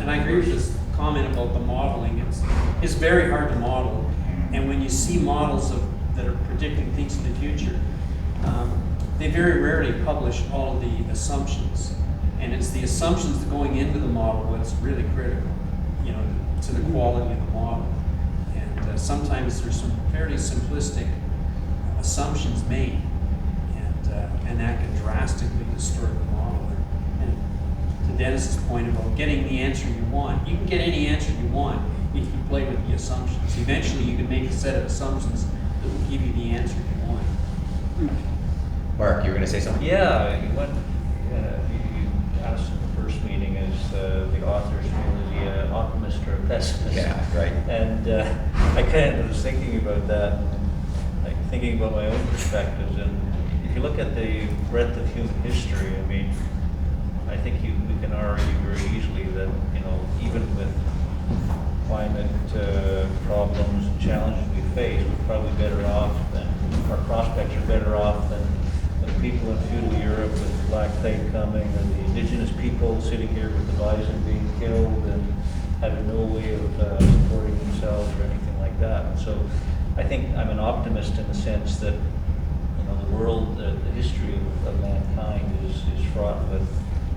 And I agree with this comment about the modeling. It's very hard to model, and when you see models that are predicting things in the future, they very rarely publish all of the assumptions, and it's the assumptions going into the model that's really critical, you know, to the quality of the model. And sometimes there's some fairly simplistic assumptions made, and that can drastically distort the model. And to Dennis's point about getting the answer you want, you can get any answer you want if you play with the assumptions. Eventually, you can make a set of assumptions that will give you the answer you want. Mark, you were going to say something? Yeah, you asked in the first meeting, is the author's feel, is he an optimist or a pessimist? Yeah, right. And I kind of was thinking about that, like thinking about my own perspectives. And if you look at the breadth of human history, I mean, I think we can argue very easily that, you know, even with climate problems and challenges we face, we're probably better off than, our prospects are better off than the people in feudal Europe with the Black Plague coming, and the indigenous people sitting here with the bison being killed and having no way of supporting themselves or anything like that. And so I think I'm an optimist in the sense that, you know, the world, the history of mankind is fraught with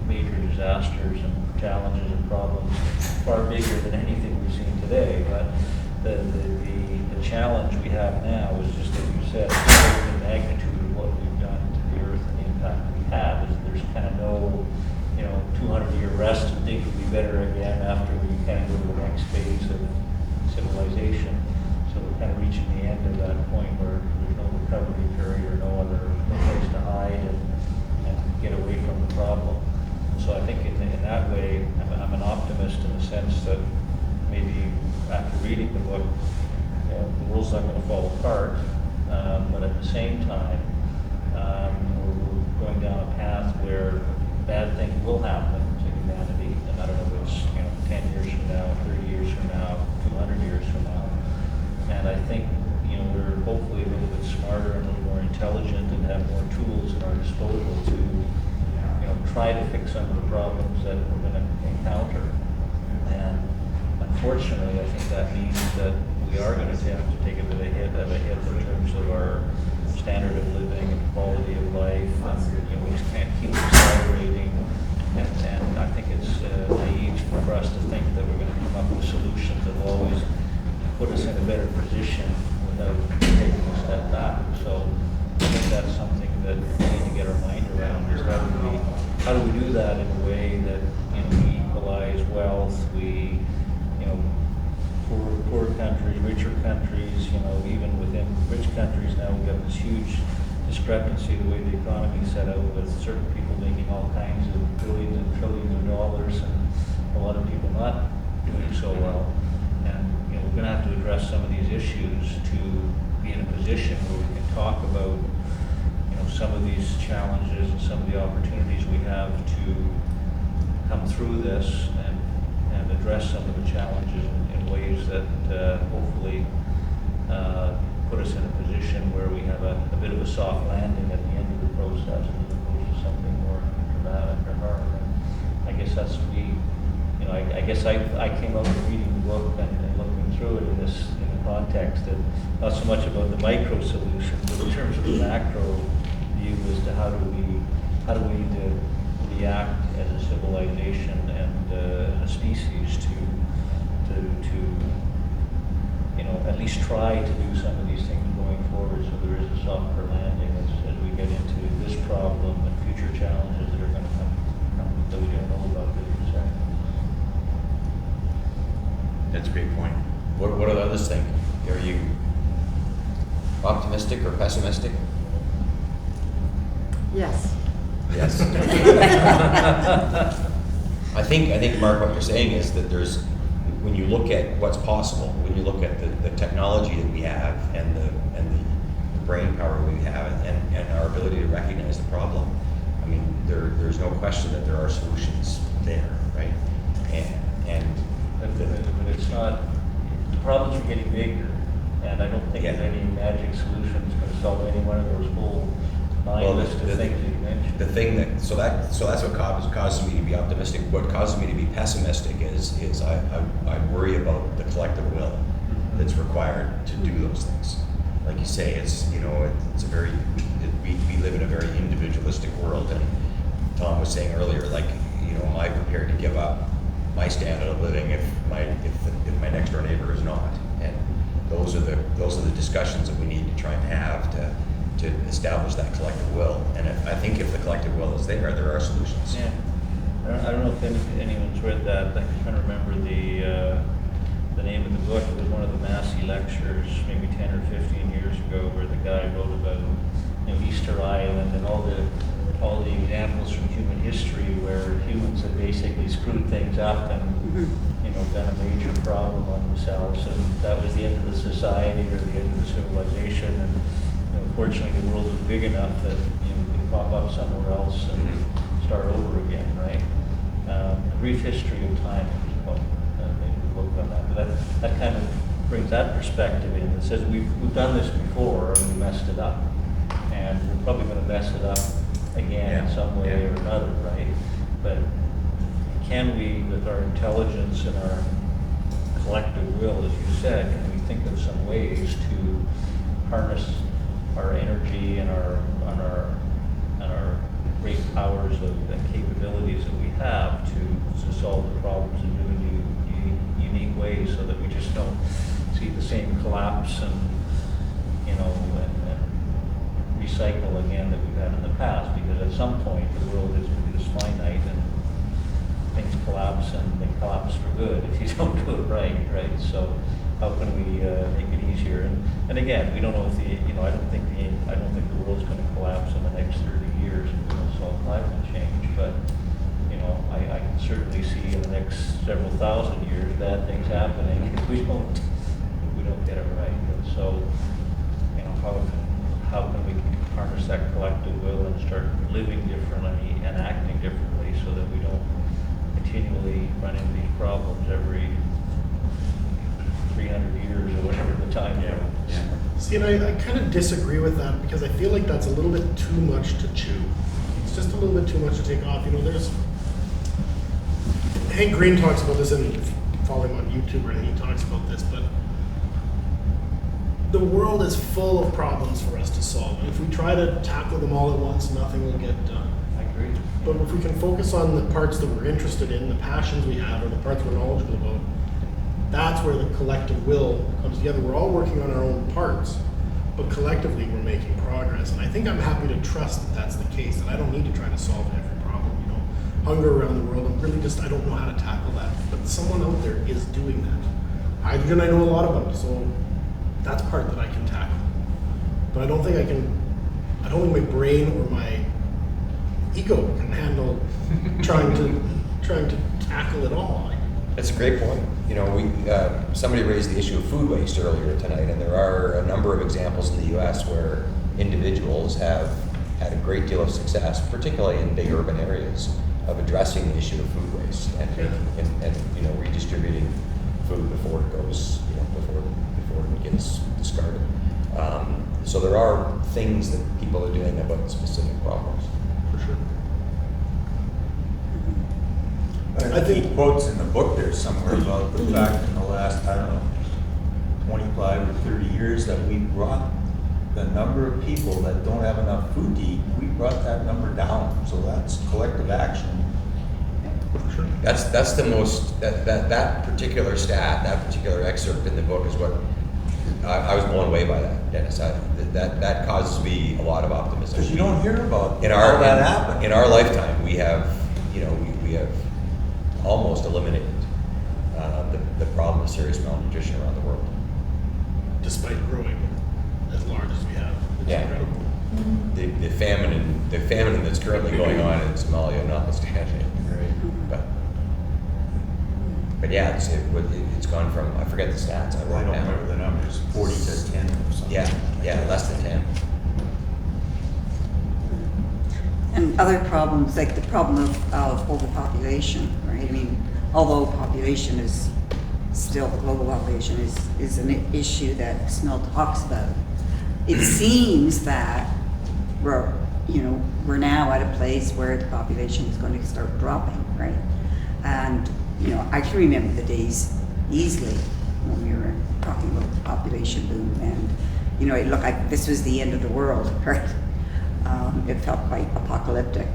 major disasters and challenges and problems far bigger than anything we've seen today. But the challenge we have now is just, as you said, the magnitude of what we've done to the earth and the impact we have. Is there's kind of no, you know, 200-year rest and think it'll be better again after we kind of go civilization. So we're kind of reaching the end of that point where there's no recovery period or no place to hide and get away from the problem. So I think in that way, I'm an optimist in the sense that maybe after reading the book, the world's not going to fall apart, but at the same time, we're going down a path where bad things will happen to humanity, and I don't know if it's 10 years from now, 30 years from now, 200 years from now. And I think we're hopefully a little bit smarter and a little more intelligent and have more tools at our disposal to try to fix some of the problems that we're going to encounter. And unfortunately, I think that means that we are going to have to take a bit of a hit in terms of our standard of living and quality of life. And we just can't keep accelerating. And I think it's naive for us to think that we're going to come up with solutions that will always put us in a better position without taking a step back. So I think that's something that we need to get our mind around, is how do we do that in a way that we equalize wealth, we poor countries, richer countries, even within rich countries now we've got this huge discrepancy the way the economy is set out, with certain people making all kinds of billions and trillions of dollars and a lot of people not doing so well. And we're going to have to address some of these issues to be in a position where we can talk about some of these challenges and some of the opportunities we have to come through this and address some of the challenges in ways that hopefully put us in a position where we have a bit of a soft landing at the end of the process, as opposed to something more dramatic or hard. And I guess that's me. I guess I came out of reading the book and looking through it in the context that not so much about the micro solution, but in terms of the macro view as to how do we need to react as a civilization and a species to at least try to do some of these things going forward, so there is a softer landing as we get into this problem and future challenges that are going to come that we don't know about that you're saying. That's a great point. What do others think? Are you optimistic or pessimistic? Yes. Yes. I think, Mark, what you're saying is that when you look at what's possible, when you look at the technology that we have and the brain power we have and our ability to recognize the problem, I mean, there's no question that there are solutions there, right? But it's not, the problems are getting bigger, and I don't think that any magic solution is going to solve any one of those whole list of things that you mentioned. The thing so that's what causes me to be optimistic. What causes me to be pessimistic is I worry about the collective will that's required to do those things. Like you say, it's we live in a very individualistic world, and Tom was saying earlier, like, am I prepared to give up my standard of living if my next door neighbor is not? And those are the discussions that we need to try and have to establish that collective will. And I think if the collective will is there are solutions. Yeah. I don't know if anyone's read that. I'm trying to remember the name of the book. It was one of the Massey lectures, maybe 10 or 15 years ago, where the guy wrote about Easter Island and all the examples from human history where humans have basically screwed things up and done a major problem on themselves, and that was the end of the society or the end of the civilization. And fortunately, the world is big enough that we can pop up somewhere else and start over again, right? A Brief History of Time, maybe we book on that. But that kind of brings that perspective in. It says we've done this before and we messed it up, and we're probably going to mess it up again in some way or another, right? But can we, with our intelligence and our collective will, as you said, can we think of some ways to harness our energy and our great powers and capabilities that we have to solve the problems in new unique ways, so that we just don't see the same collapse and recycle again that we've had in the past, because at some point the world is finite and things collapse, and they collapse for good if you don't do it right? So how can we make it easier? And again, we don't know if I don't think the world's gonna collapse in the next 30 years if we don't solve climate change, but, I can certainly see in the next several thousand years bad things happening if we don't get it right. And so, how can we harness that collective will and start living differently and acting differently so that we don't continually run into these problems every 300 years or whatever the time is. See, and I kind of disagree with that because I feel like that's a little bit too much to chew. It's just a little bit too much to take off. There's Hank Green talks about this, and follow him on YouTube, and he talks about this, but the world is full of problems for us to solve. And if we try to tackle them all at once, nothing will get done. I agree. But if we can focus on the parts that we're interested in, the passions we have, or the parts we're knowledgeable about, that's where the collective will comes together. We're all working on our own parts, but collectively we're making progress. And I think I'm happy to trust that that's the case, that I don't need to try to solve every problem. Hunger around the world, I don't know how to tackle that. But someone out there is doing that. Hydrogen I know a lot about, so that's part that I can tackle. But I don't think my brain or my ego can handle trying to tackle it all. That's a great point. Somebody raised the issue of food waste earlier tonight, and there are a number of examples in the U.S. where individuals have had a great deal of success, particularly in big urban areas, of addressing the issue of food waste and redistributing food before it goes, before it gets discarded. So there are things that people are doing about specific problems. For sure. I think he quotes in the book there somewhere about the fact in the last, 25 or 30 years that we brought the number of people that don't have enough food to eat, we brought that number down. So that's collective action. Sure. That's the most, that particular stat, that particular excerpt in the book is what, I was blown away by that, Dennis. That causes me a lot of optimism. Because you don't hear about in how that happened. In our lifetime, we have almost eliminated the problem of serious malnutrition around the world. Despite growing as large as we have. It's incredible. The famine that's currently going on in Somalia notwithstanding. But yeah, it's gone from, I forget the stats. I don't remember the numbers, 40 to 10 or something. Yeah, less than 10. And other problems, like the problem of overpopulation, right? I mean, although population is still, the global population is an issue that Smell talks about. It seems that we're now at a place where the population is going to start dropping, right? And, I can remember the days easily when we were talking about the population boom and, it looked like this was the end of the world, right? It felt quite apocalyptic.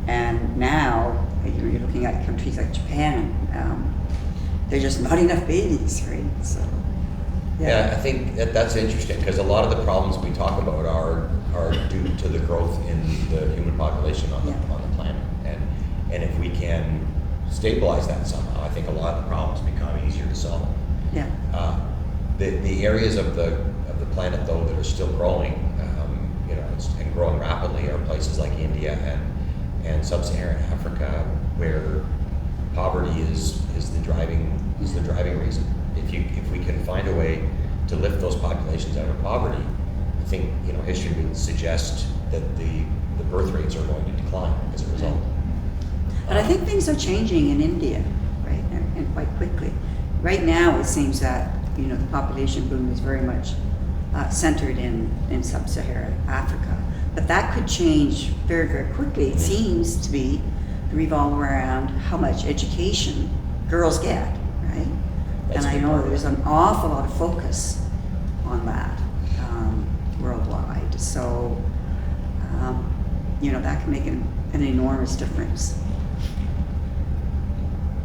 And now, you're looking at countries like Japan, there's just not enough babies, right? So, Yeah, I think that's interesting because a lot of the problems we talk about are due to the growth in the human population on the planet, and if we can stabilize that somehow, I think a lot of the problems become easier to solve. Yeah. The areas of the planet though that are still growing, and growing rapidly are places like India and sub-Saharan Africa, where poverty is the driving reason. If we can find a way to lift those populations out of poverty, I think history would suggest that the birth rates are going to decline as a result. But I think things are changing in India, right, and quite quickly. Right now, it seems that the population boom is very much centered in sub-Saharan Africa, but that could change very, very quickly. It seems to be revolve around how much education girls get, right? That's and I know there's an awful lot of focus on that worldwide. So, that can make an enormous difference.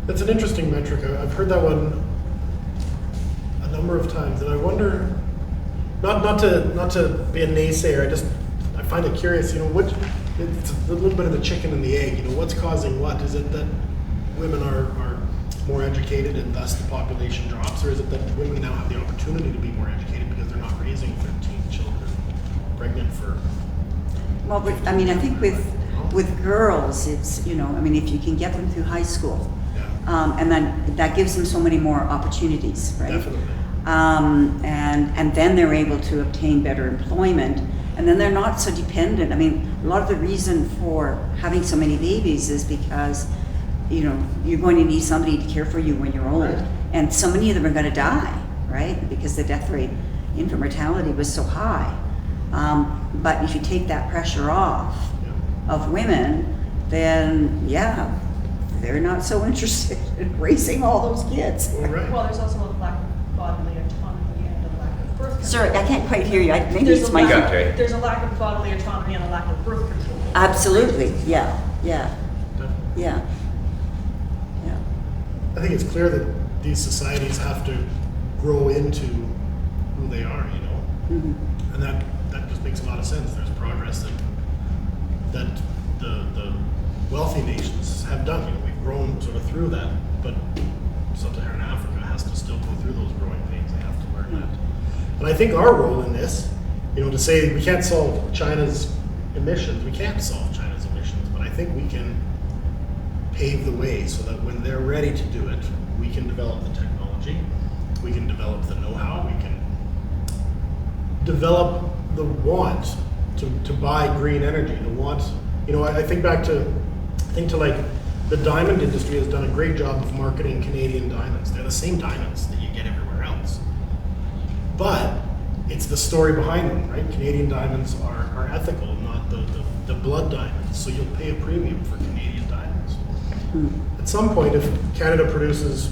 That's an interesting metric. I've heard that one a number of times, and I wonder, not to be a naysayer, I find it curious. It's a little bit of the chicken and the egg. What's causing what? Is it that women are more educated and thus the population drops, or is it that women now have the opportunity to be more educated because they're not raising 13 children pregnant for? Well, I mean, I think with girls, it's, you know, I mean, if you can get them through high school, Yeah, and then that gives them so many more opportunities, right? definitely. And then they're able to obtain better employment, and then they're not so dependent. I mean, a lot of the reason for having so many babies is because, you know, you're going to need somebody to care for you when you're old, Right. and so many of them are going to die, right? Because the death rate, infant mortality was so high. But if you take that pressure off Yeah. of women, then yeah, they're not so interested in raising all those kids. All right. Well, there's also a lack of bodily autonomy and a lack of birth control. Sorry, I can't quite hear you. Maybe There's it's a my. lack- You got it, Jay. There's a lack of bodily autonomy and a lack of birth control. Absolutely, yeah. Yeah. I think it's clear that these societies have to grow into who they are, you know, Mhm. and that just makes a lot of sense. There's progress that the wealthy nations have done. You know, we've grown sort of through that, but sub-Saharan Africa has to still go through those growing pains. They have to learn that. And I think our role in this, you know, to say we can't solve China's emissions, we can't solve China's emissions, but I think we can pave the way so that when they're ready to do it, we can develop the technology, we can develop the know-how, we can develop the want to buy green energy, the want, you know, I think back to, like, the diamond industry has done a great job of marketing Canadian diamonds. They're the same diamonds that you get everywhere else. But it's the story behind them, right? Canadian diamonds are ethical, not the blood diamonds, so you'll pay a premium for Canadian diamonds. At some point, if Canada produces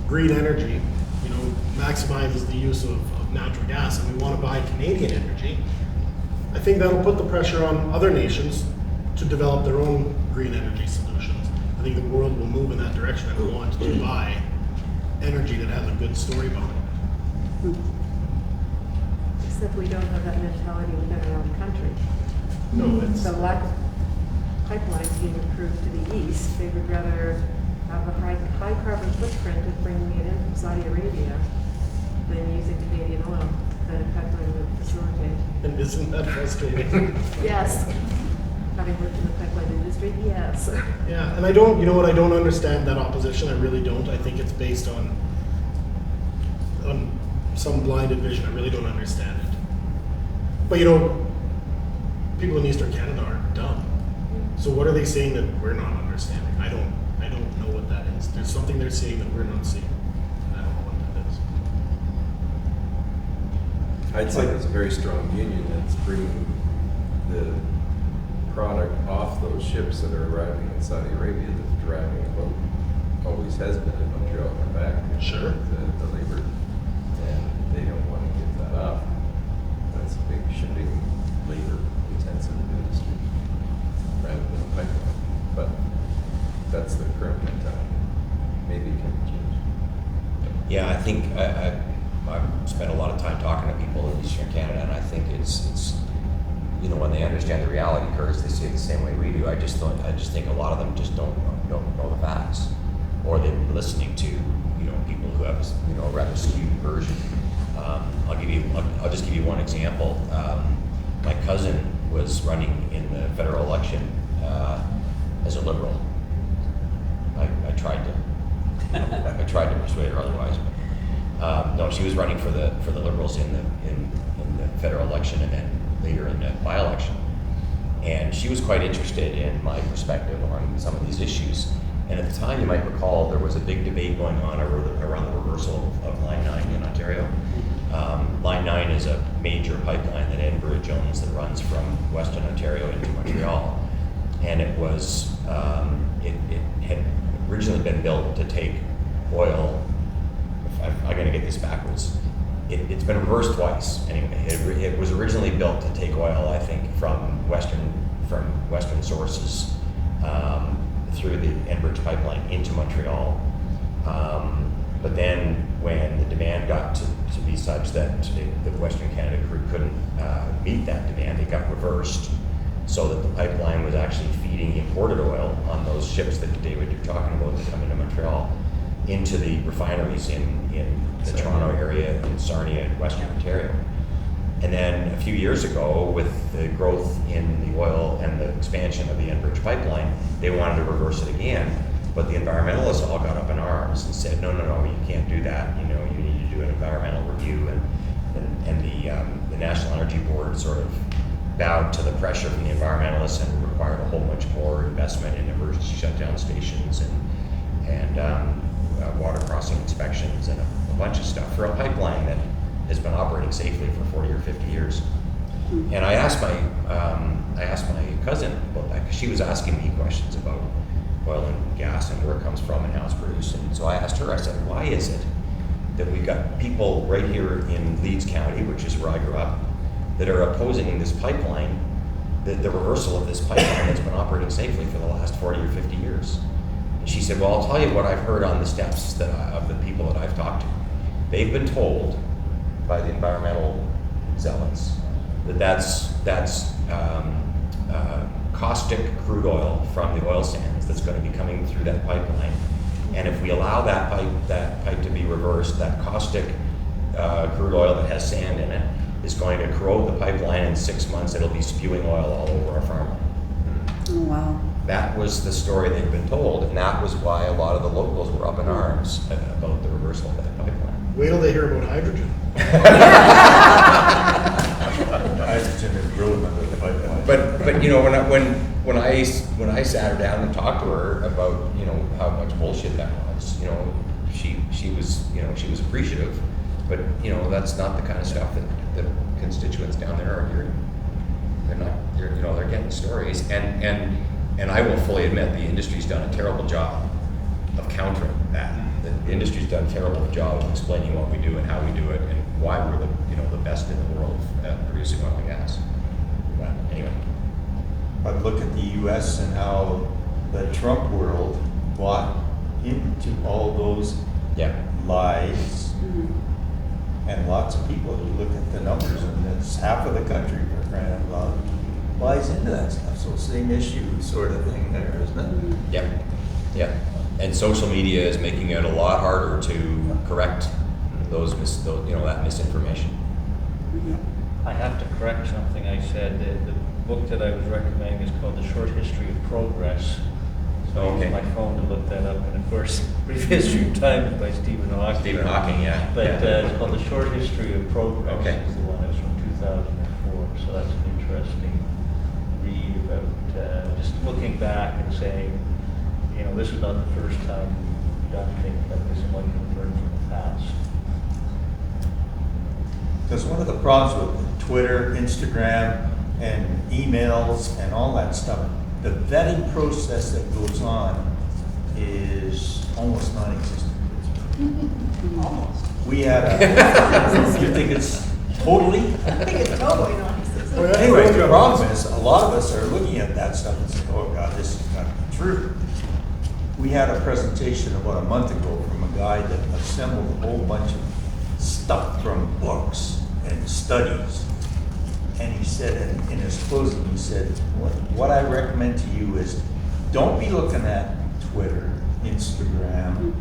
green energy, you know, maximizes the use of natural gas, and we want to buy Canadian energy, I think that'll put the pressure on other nations to develop their own green energy solutions. I think the world will move in that direction and want to buy energy that has a good story behind it. Except we don't have that mentality within our own country. No, it's, The lack of pipelines being approved to the east, they would rather have a high carbon footprint of bringing it in from Saudi Arabia than using Canadian oil that a pipeline would facilitate. and isn't that frustrating? Yes. Having worked in the pipeline industry, yes. Yeah, and I don't, you know what, I don't understand that opposition, I really don't. I think it's based on some blinded vision, I really don't understand it. But you know, people in Eastern Canada aren't dumb. So what are they saying that we're not understanding? I don't know what that is. There's something they're saying that we're not seeing. I don't know what that is. I'd say there's a very strong union that's bringing the product off those ships that are arriving in Saudi Arabia that's driving the boat. Always has been in Montreal and back. Sure. The labor, and they don't want to give that up. That's a big shipping, labor intensive industry rather than a pipeline. But that's the current mentality. Maybe it can change. Yeah, I think I've spent a lot of time talking to people in Eastern Canada, and I think it's you know, when they understand the reality curves, they see it the same way we do. I just think a lot of them just don't know the facts, or they've been listening to, you know, people who have, you know, a rather skewed version. I'll just give you one example. My cousin was running in the federal election as a Liberal. I tried to persuade her otherwise. But, no, she was running for the Liberals in the federal election, and then later in the by-election. And she was quite interested in my perspective on some of these issues. And at the time, you might recall, there was a big debate going on around the reversal of Line 9 in Ontario. Line 9 is a major pipeline that Enbridge owns that runs from Western Ontario into Montreal. And it was, it had originally been built to take oil, I'm gonna get this backwards. It's been reversed twice. Anyway, it was originally built to take oil, I think, from Western sources through the Enbridge pipeline into Montreal. But then, when the demand got to be such that the Western Canada crude couldn't meet that demand, it got reversed, so that the pipeline was actually feeding imported oil on those ships that David, you're talking about, that come into Montreal. into the refineries in the Toronto area, in Sarnia, and Western Ontario. And then a few years ago, with the growth in the oil and the expansion of the Enbridge pipeline, they wanted to reverse it again. But the environmentalists all got up in arms and said, no, you can't do that. You know, you need to do an environmental review. And the National Energy Board sort of bowed to the pressure from the environmentalists and required a whole bunch more investment in emergency shutdown stations and water crossing inspections and a bunch of stuff for a pipeline that has been operating safely for 40 or 50 years. And I asked my cousin about that, because she was asking me questions about oil and gas and where it comes from and how it's produced. And so I asked her, I said, why is it that we've got people right here in Leeds County, which is where I grew up, that are opposing this pipeline, the reversal of this pipeline that's been operating safely for the last 40 or 50 years? And she said, well, I'll tell you what I've heard on the steps of the people that I've talked to. They've been told by the environmental zealots that's caustic crude oil from the oil sands that's going to be coming through that pipeline. And if we allow that pipe to be reversed, that caustic crude oil that has sand in it is going to corrode the pipeline. In 6 months, it'll be spewing oil all over our farmland. Oh, wow. That was the story they've been told, and that was why a lot of the locals were up in arms about the reversal of that pipeline. Wait till they hear about hydrogen. Hydrogen is growing under the pipeline. But you know, when I sat her down and talked to her about, you know, how much bullshit that was, you know, she was appreciative, but you know, that's not the kind of stuff that the constituents down there are hearing. They're getting stories, and I will fully admit the industry's done a terrible job of countering that. The industry's done a terrible job of explaining what we do and how we do it and why we're the best in the world at producing oil and gas. But anyway. But look at the US and how the Trump world bought into all those lies. And lots of people, you look at the numbers, and it's half of the country, for crying out loud, buys into that stuff. So same issue sort of thing there, isn't it? Yep. And social media is making it a lot harder to correct that misinformation. I have to correct something I said. The book that I was recommending is called The Short History of Progress. So I used my phone to look that up, and of course, Brief History of Time by Stephen Hawking. Stephen Hawking, yeah. But it's called The Short History of Progress. Okay. Is the one that was from 2004. So that's an interesting read about just looking back and saying, you know, this is not the first time we've done things like this, and what can we learn from the past. Because one of the problems with Twitter, Instagram, and emails and all that stuff, the vetting process that goes on is almost non-existent. Almost. We had a, you think it's totally? I think it's totally non-existent. Anyway, the problem is, a lot of us are looking at that stuff and saying, oh God, this is not true. We had a presentation about a month ago from a guy that assembled a whole bunch of stuff from books and studies. And he said, in his closing, he said, what I recommend to you is don't be looking at Twitter, Instagram,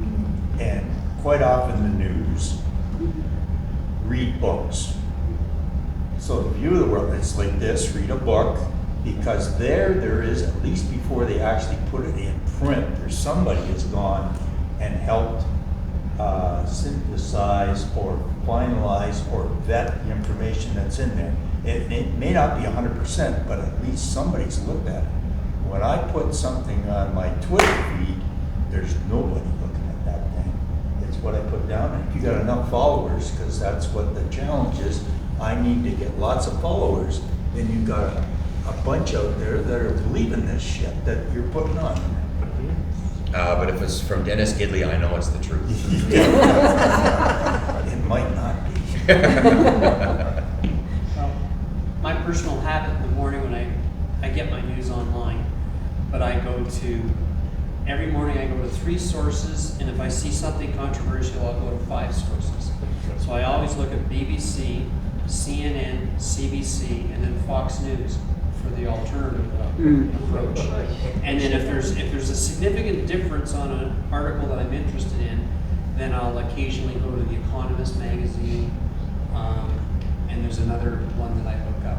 and quite often the news. Read books. So the view of the world, it's like this, read a book, because there is, at least before they actually put it in print, or somebody has gone and helped synthesize or finalize or vet the information that's in there. It may not be 100%, but at least somebody's looked at it. When I put something on my Twitter feed, there's nobody looking at that thing. It's what I put down, and if you got enough followers, because that's what the challenge is, I need to get lots of followers, then you've got a bunch out there that are believing this shit that you're putting on. But if it's from Dennis Gidley, I know it's the truth. It might not be. Well, my personal habit in the morning when I get my news online, but every morning I go to 3 sources, and if I see something controversial, I'll go to 5 sources. So I always look at BBC, CNN, CBC, and then Fox News for the alternative approach. And then if there's a significant difference on an article that I'm interested in, then I'll occasionally go to The Economist magazine, and there's another one that I look up.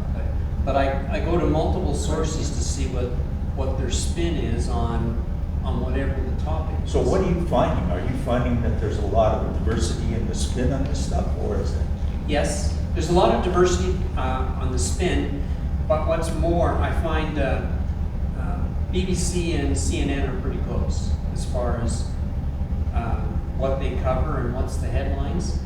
But I go to multiple sources to see what their spin is on whatever the topic is. So what are you finding? Are you finding that there's a lot of diversity in the spin on this stuff, or is it? Yes, there's a lot of diversity on the spin, but what's more, I find BBC and CNN are pretty close as far as what they cover and what's the headlines.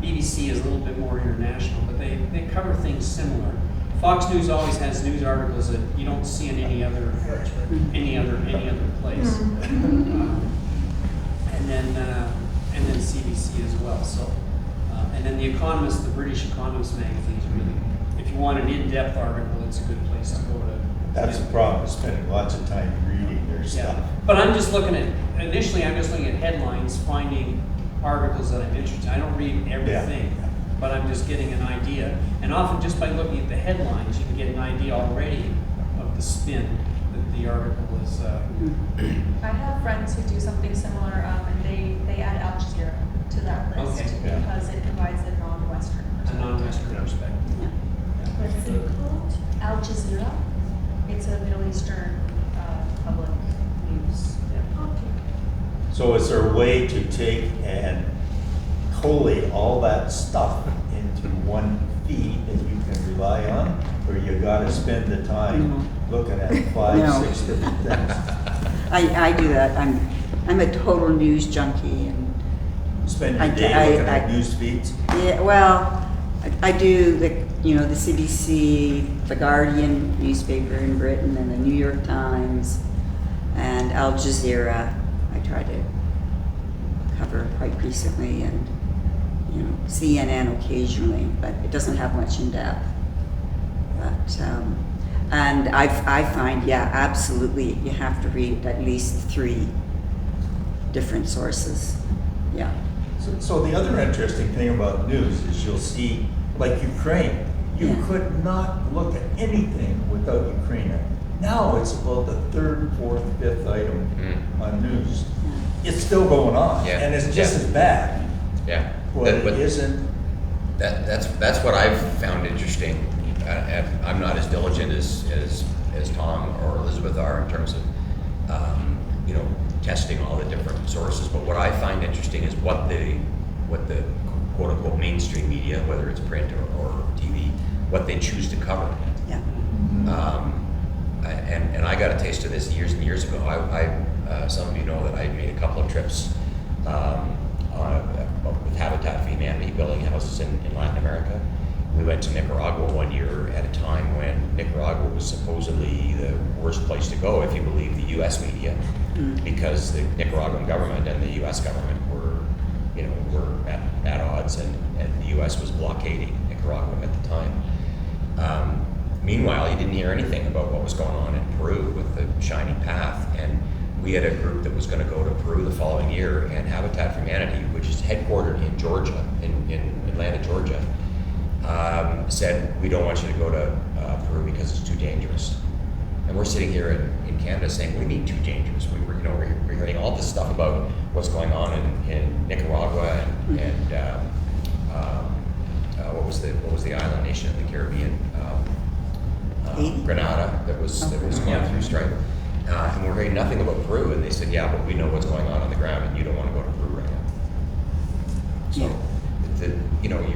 BBC is a little bit more international, but they cover things similar. Fox News always has news articles that you don't see in any other place. And then CBC as well. So, and then The Economist, the British Economist magazine is really, if you want an in-depth article, it's a good place to go to. That's the problem, is spending lots of time reading their stuff. Yeah, but I'm just looking at headlines, finding articles that I'm interested in. I don't read everything, but I'm just getting an idea. And often just by looking at the headlines, you can get an idea already of the spin that the article is. I have friends who do something similar, and they add Al Jazeera to that list Okay, yeah. because it provides a non-Western A perspective. non-Western perspective. What's it called? Al Jazeera, it's a Middle Eastern public news. So is there a way to take and collate all that stuff into one feed that you can rely on? Or you gotta spend the time looking at 5, No. 6 different things? I do that. I'm a total news junkie, and Spend I- your day I- looking at I- news feeds? yeah, well, I do the CBC, the Guardian newspaper in Britain, and the New York Times, and Al Jazeera. I try to cover quite recently, and CNN occasionally, but it doesn't have much in depth. But and I find, yeah, absolutely, you have to read at least 3 different sources. Yeah. So the other interesting thing about news is you'll see, like Ukraine, you Yeah. could not look at anything without Ukraine. Now it's about the 3rd, 4th, 5th item on news. It's still going on, Yeah. and it's just as bad. Yeah. But That- it but isn't. That's what I've found interesting. And I'm not as diligent as Tom or Elizabeth are in terms of testing all the different sources. But what I find interesting is what the quote unquote mainstream media, whether it's print or TV, what they choose to cover. Yeah. And I got a taste of this years and years ago. Some of you know that I made a couple of trips with Habitat for Humanity building houses in Latin America. We went to Nicaragua one year at a time when Nicaragua was supposedly the worst place to go, if you believe the U.S. media, because the Nicaraguan government and the U.S. government were at odds, and the U.S. was blockading Nicaragua at the time. Meanwhile, you didn't hear anything about what was going on in Peru with the Shining Path, and we had a group that was going to go to Peru the following year, and Habitat for Humanity, which is headquartered in Georgia, in Atlanta, Georgia, said, we don't want you to go to Peru because it's too dangerous. And we're sitting here in Canada saying, what do you mean too dangerous? We're hearing all this stuff about what's going on in Nicaragua and what was the island nation of the Caribbean? Grenada that was going through strife. And we're hearing nothing about Peru, and they said, yeah, but we know what's going on the ground, and you don't want to go to Peru right now. So,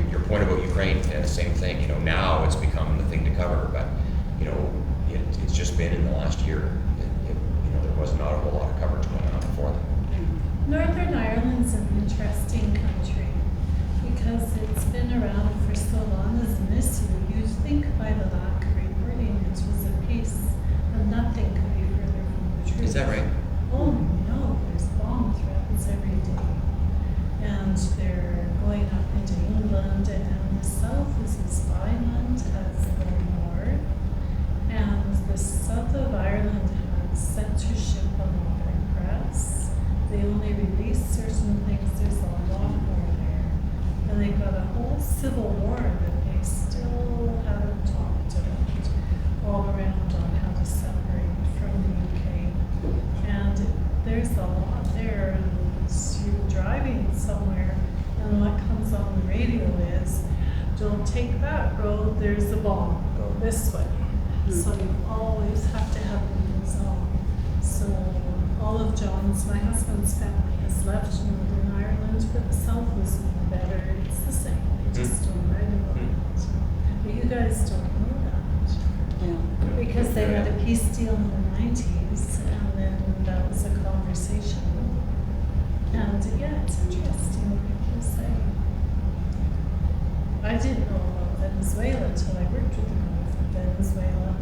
your point about Ukraine, the same thing. Now it's become the thing to cover, but it's just been in the last year. There was not a whole lot of coverage going on before that. Northern Ireland's an interesting country because it's been around for so long as an issue. You'd think by the lack of reporting it was a peace, and nothing could be further from the truth. Is that right? Oh no, there's bomb threats every day. And they're going up into England, and the south is as violent as the north. And the south of Ireland has censorship on the press. They only release certain things, there's a lot more there. And they've got a whole civil war that they still take that road, there's a bomb, go this way. So you always have to have news on. So all of John's, my husband's family has left Northern Ireland, but the South was no better. It's the same. They just don't write about it. But you guys don't know that. Yeah. Because they had a peace deal in the 90s, and then that was a conversation. And yeah, it's interesting what people say. I didn't know about Venezuela until I worked with the Gulf of Venezuela.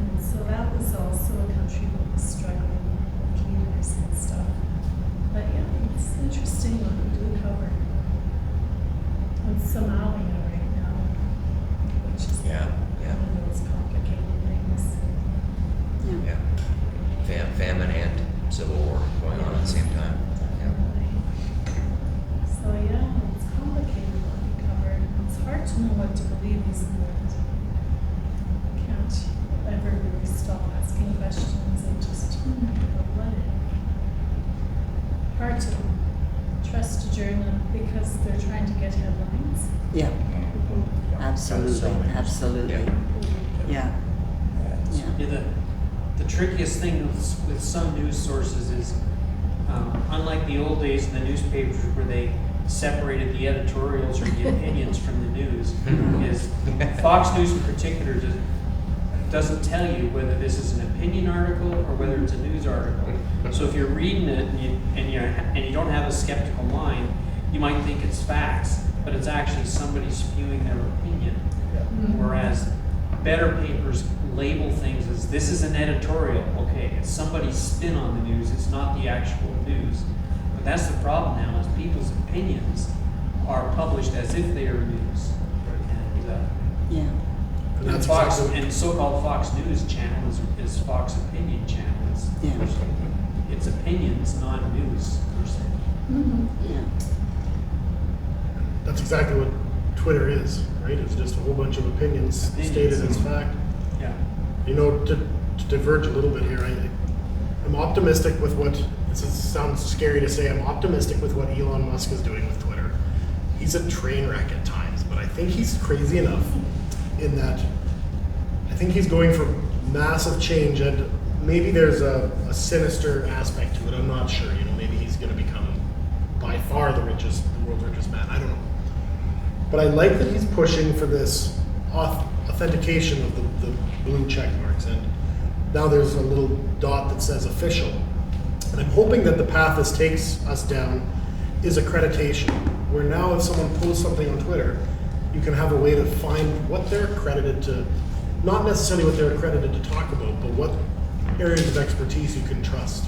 And so that was also a country that was struggling with leaders and stuff. But yeah, it's interesting what we do cover. And Somalia right now, which is Yeah. one of those complicated things. Yeah. Famine and civil war going on at the same time. So yeah, it's complicated what we cover. It's hard to know what to believe, isn't it? Can't ever really stop asking questions and just let it. Hard to trust a journal because they're trying to get headlines. Yeah, absolutely, absolutely. Yeah. Yeah, the trickiest thing with some news sources is, unlike the old days in the newspapers where they separated the editorials or the opinions from the news, is Fox News in particular doesn't tell you whether this is an opinion article or whether it's a news article. So if you're reading it and you don't have a skeptical mind, you might think it's facts, but it's actually somebody spewing their opinion. Whereas better papers label things as this is an editorial. Okay, it's somebody's spin on the news. It's not the actual news. But that's the problem now, is people's opinions are published as if they are news. Yeah. And that's Fox exactly- and so-called Fox News channel is Fox Opinion channel. It's opinions, not news per se. Yeah. That's exactly what Twitter is, right? It's just a whole bunch of opinions stated as fact. Yeah. You know, to diverge a little bit here, I'm optimistic with what, sounds scary to say, I'm optimistic with what Elon Musk is doing with Twitter. He's a train wreck at times, but I think he's crazy enough in that I think he's going for massive change, and maybe there's a sinister aspect to it. I'm not sure. You know, maybe he's going to become by far the world's richest man. I don't know. But I like that he's pushing for this authentication of the blue check marks, and now there's a little dot that says official. And I'm hoping that the path this takes us down is accreditation, where now if someone posts something on Twitter, you can have a way to find what they're accredited to, not necessarily what they're accredited to talk about, but what areas of expertise you can trust.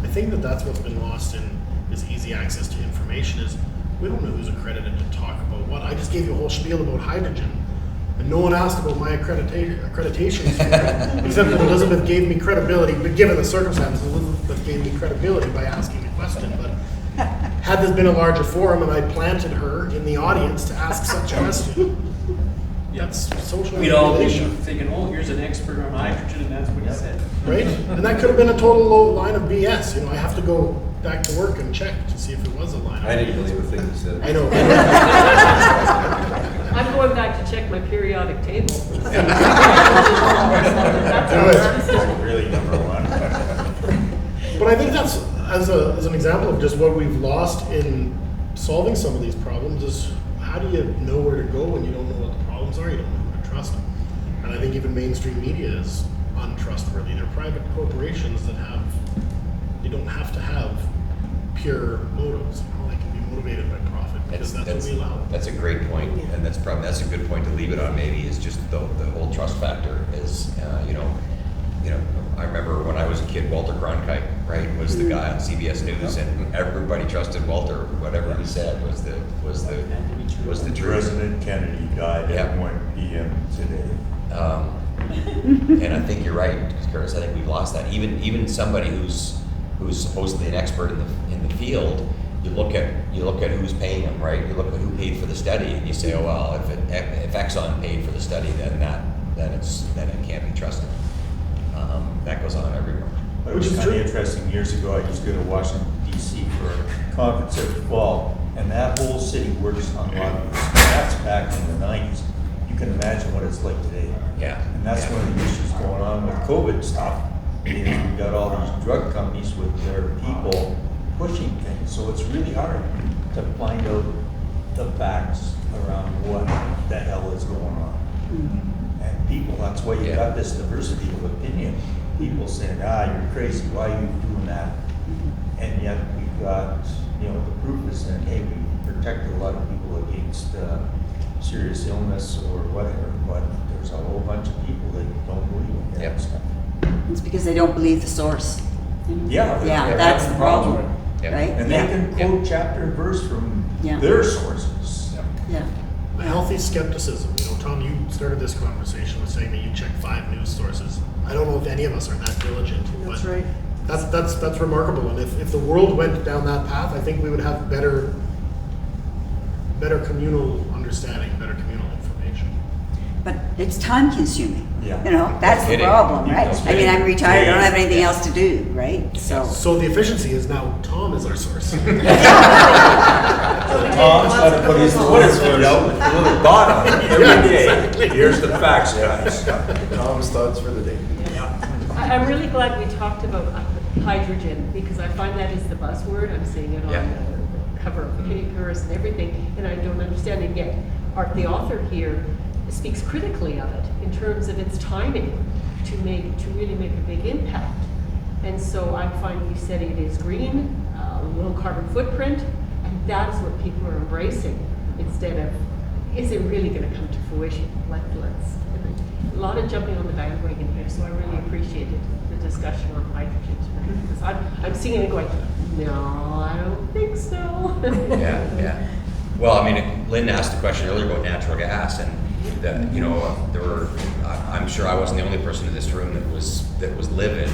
I think that that's what's been lost in this easy access to information is we don't know who's accredited to talk about what. I just gave you a whole spiel about hydrogen, and no one asked about my accreditations, except that Elizabeth gave me credibility, but given the circumstances, Elizabeth gave me credibility by asking the question. But had this been a larger forum and I planted her in the audience to ask such a question, that's social We'd all be manipulation. thinking, oh, here's an expert on hydrogen, and that's what he said. Right? And that could have been a total low line of BS. You know, I have to go back to work and check to see if it was a line. I didn't believe a thing you said. I know. I'm going back to check my periodic table. That's really number one. But I think that's, as an example of just what we've lost in solving some of these problems, is how do you know where to go when you don't know what the problems are, you don't know who to trust. And I think even mainstream media is untrustworthy. They're private corporations that they don't have to have pure motives. You know, they can be motivated by profit because that's what we allow. That's a great point, and that's a good point to leave it on. Maybe is just the whole trust factor is you know. I remember when I was a kid, Walter Cronkite, right, was the guy on CBS News, and everybody trusted Walter. Whatever he said was the truth. President Kennedy died at 1 p.m. today. And I think you're right, Curtis. I think we've lost that. Even somebody who's supposedly an expert in the field, you look at who's paying them, right? You look at who paid for the study, and you say, oh well, if Exxon paid for the study, then it can't be trusted. That goes on everywhere. But it was kind of interesting. Years ago, I used to go to Washington D.C. for a conference every fall, and that whole city works on lobbyists. that's back in the 90s. You can imagine what it's like today. Yeah. And that's Yeah. one of the issues going on with COVID stuff, is we got all these drug companies with their people pushing things, so it's really hard to find out the facts around what the hell is going on. And people, that's why you Yeah. got this diversity of opinion. People saying, you're crazy, why are you doing that? And yet we've got, the proof is in, hey, we protected a lot of people against serious illness or whatever, but there's a whole bunch of people that don't believe in that Yep. stuff. It's because they don't believe the source. Yeah. Yeah, they're that's having the problems problem, with it. Yeah. right? And they Yeah. can quote chapter and verse from Yeah. their sources. Yeah. A healthy skepticism. Tom, you started this conversation with saying that you check 5 news sources. I don't know if any of us are that diligent, That's but right. that's remarkable. And if the world went down that path, I think we would have better communal understanding, better communal information. But it's time consuming. Yeah. That's the Kidding. problem, You right? know, I mean, I'm retired, I don't have anything yeah. else to do, right? So, So the efficiency is now Tom is our source. Tom's got to put his Twitter feed out with a little dot on it every day. Here's the facts, guys. Tom's thoughts for the day. I'm really glad we talked about hydrogen, because I find that is the buzzword. I'm seeing it on Yeah. the cover of Paper's and everything, and I don't understand it yet. The author here speaks critically of it in terms of its timing to really make a big impact. And so I find you said it is green, low carbon footprint, and that is what people are embracing instead of, is it really going to come to fruition? Let's a lot of jumping on the bandwagon here, so I really appreciated the discussion on hydrogen tonight, because I'm seeing it going, no, I don't think so. Yeah. Well, I mean, Lynn asked the question earlier about natural gas, and there were. I'm sure I wasn't the only person in this room that was livid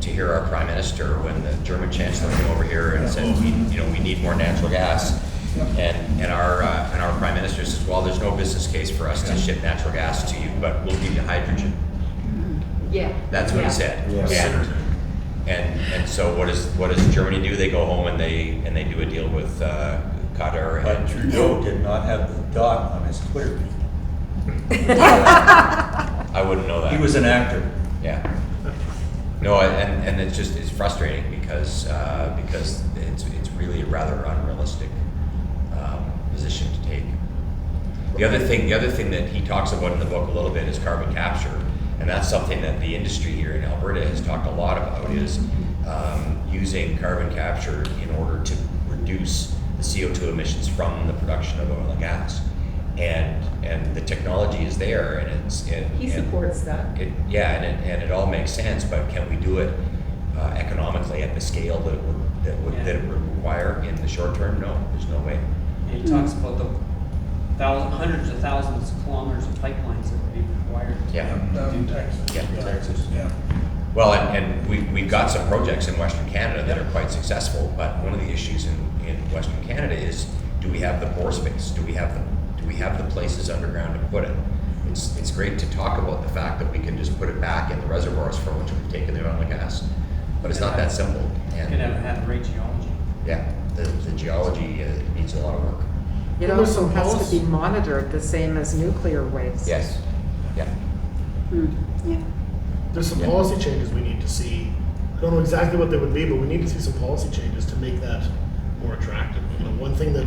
to hear our prime minister when the German chancellor came over here and said, we need more natural gas, and our prime minister says, well, there's no business case for us to ship natural gas to you, but we'll give you hydrogen. Yeah. That's what he said. Yeah. And so what does Germany do? They go home and they do a deal with Qatar. But And Trudeau did not have the dot on his Twitter feed. I wouldn't know that. He was an actor. Yeah. No, and it's frustrating because it's really a rather unrealistic position to take. The other thing that he talks about in the book a little bit is carbon capture, and that's something that the industry here in Alberta has talked a lot about, is using carbon capture in order to reduce the CO2 emissions from the production of oil and gas. And the technology is there, and He supports that. and it all makes sense, but can we do it economically at the scale that it would require in the short term? No, there's no way. He talks about the hundreds of thousands of kilometers of pipelines that would be required. Yeah. Texas. Yeah. Well, and we've got some projects in Western Canada that are quite successful, but one of the issues in Western Canada is, do we have the pore space? Do we have the places underground to put it? It's great to talk about the fact that we can just put it back in the reservoirs from which we've taken the oil and gas, but it's not that simple. You can have great geology. Yeah, the geology needs a lot of work. It Well, there's also some has to policy. be monitored the same as nuclear waste. Yes. Yeah. yeah. There's some Yeah. policy changes we need to see. I don't know exactly what they would be, but we need to see some policy changes to make that more attractive. One thing that,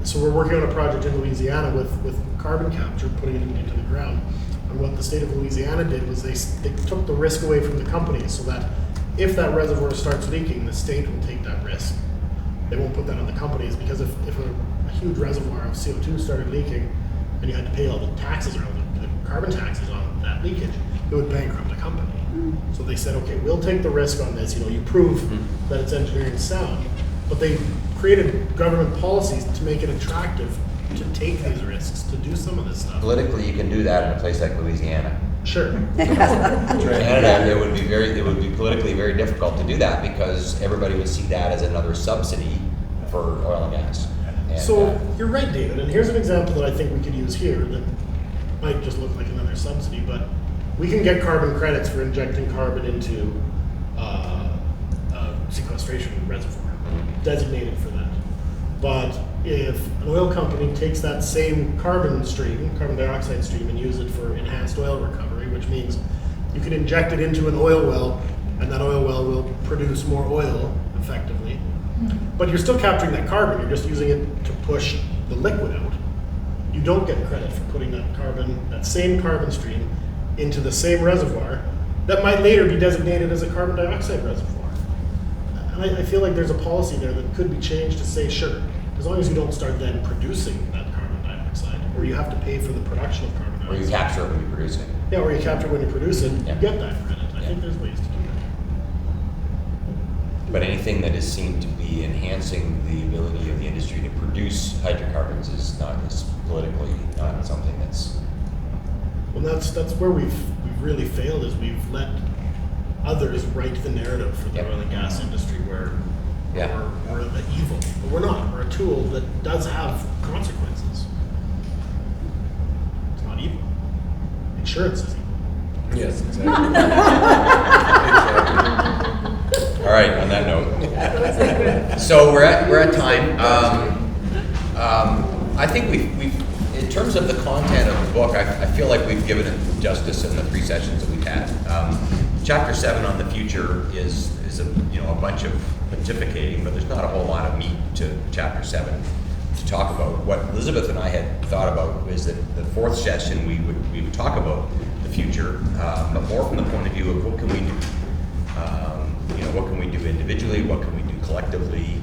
so we're working on a project in Louisiana with carbon capture, putting it into the ground. And what the state of Louisiana did was they took the risk away from the companies, so that if that reservoir starts leaking, the state will take that risk. They won't put that on the companies, because if a huge reservoir of CO2 started leaking and you had to pay all the taxes or the carbon taxes on that leakage, it would bankrupt the company. So they said, okay, we'll take the risk on this. You prove that it's engineering sound, but they created government policies to make it attractive to take these risks, to do some of this stuff. Politically, you can do that in a place like Louisiana. Sure. Canada, it would be politically very difficult to do that, because everybody would see that as another subsidy for oil and gas. And, So you're right, David, and here's an example that I think we could use here that might just look like another subsidy, but we can get carbon credits for injecting carbon into a sequestration reservoir, designated for that. But if an oil company takes that same carbon dioxide stream, and use it for enhanced oil recovery, which means you can inject it into an oil well, and that oil well will produce more oil effectively. But you're still capturing that carbon, you're just using it to push the liquid out. You don't get credit for putting that same carbon stream into the same reservoir that might later be designated as a carbon dioxide reservoir. And I feel like there's a policy there that could be changed to say, sure, as long as you don't start then producing that carbon dioxide, or you have to pay for the production of carbon dioxide. Or you capture it when you produce it. Yeah, or you capture it when you produce it, Yeah. you get that credit. I think there's ways to do that. But anything that is seen to be enhancing the ability of the industry to produce hydrocarbons is politically not something that's. Well, that's where we've really failed, is we've let others write the narrative for the Yep. oil and gas industry where Yeah. we're the evil. But we're not. We're a tool that does have consequences. It's not evil. Insurance is evil. Yes, exactly. All right. On that note, so we're at time. I think we've in terms of the content of the book, I feel like we've given it justice in the 3 sessions that we've had. Chapter 7 on the future is a bunch of pontificating, but there's not a whole lot of meat to chapter 7 to talk about. What Elizabeth and I had thought about is that the 4th session we would talk about the future, but more from the point of view of what can we do. What can we do individually? What can we do collectively?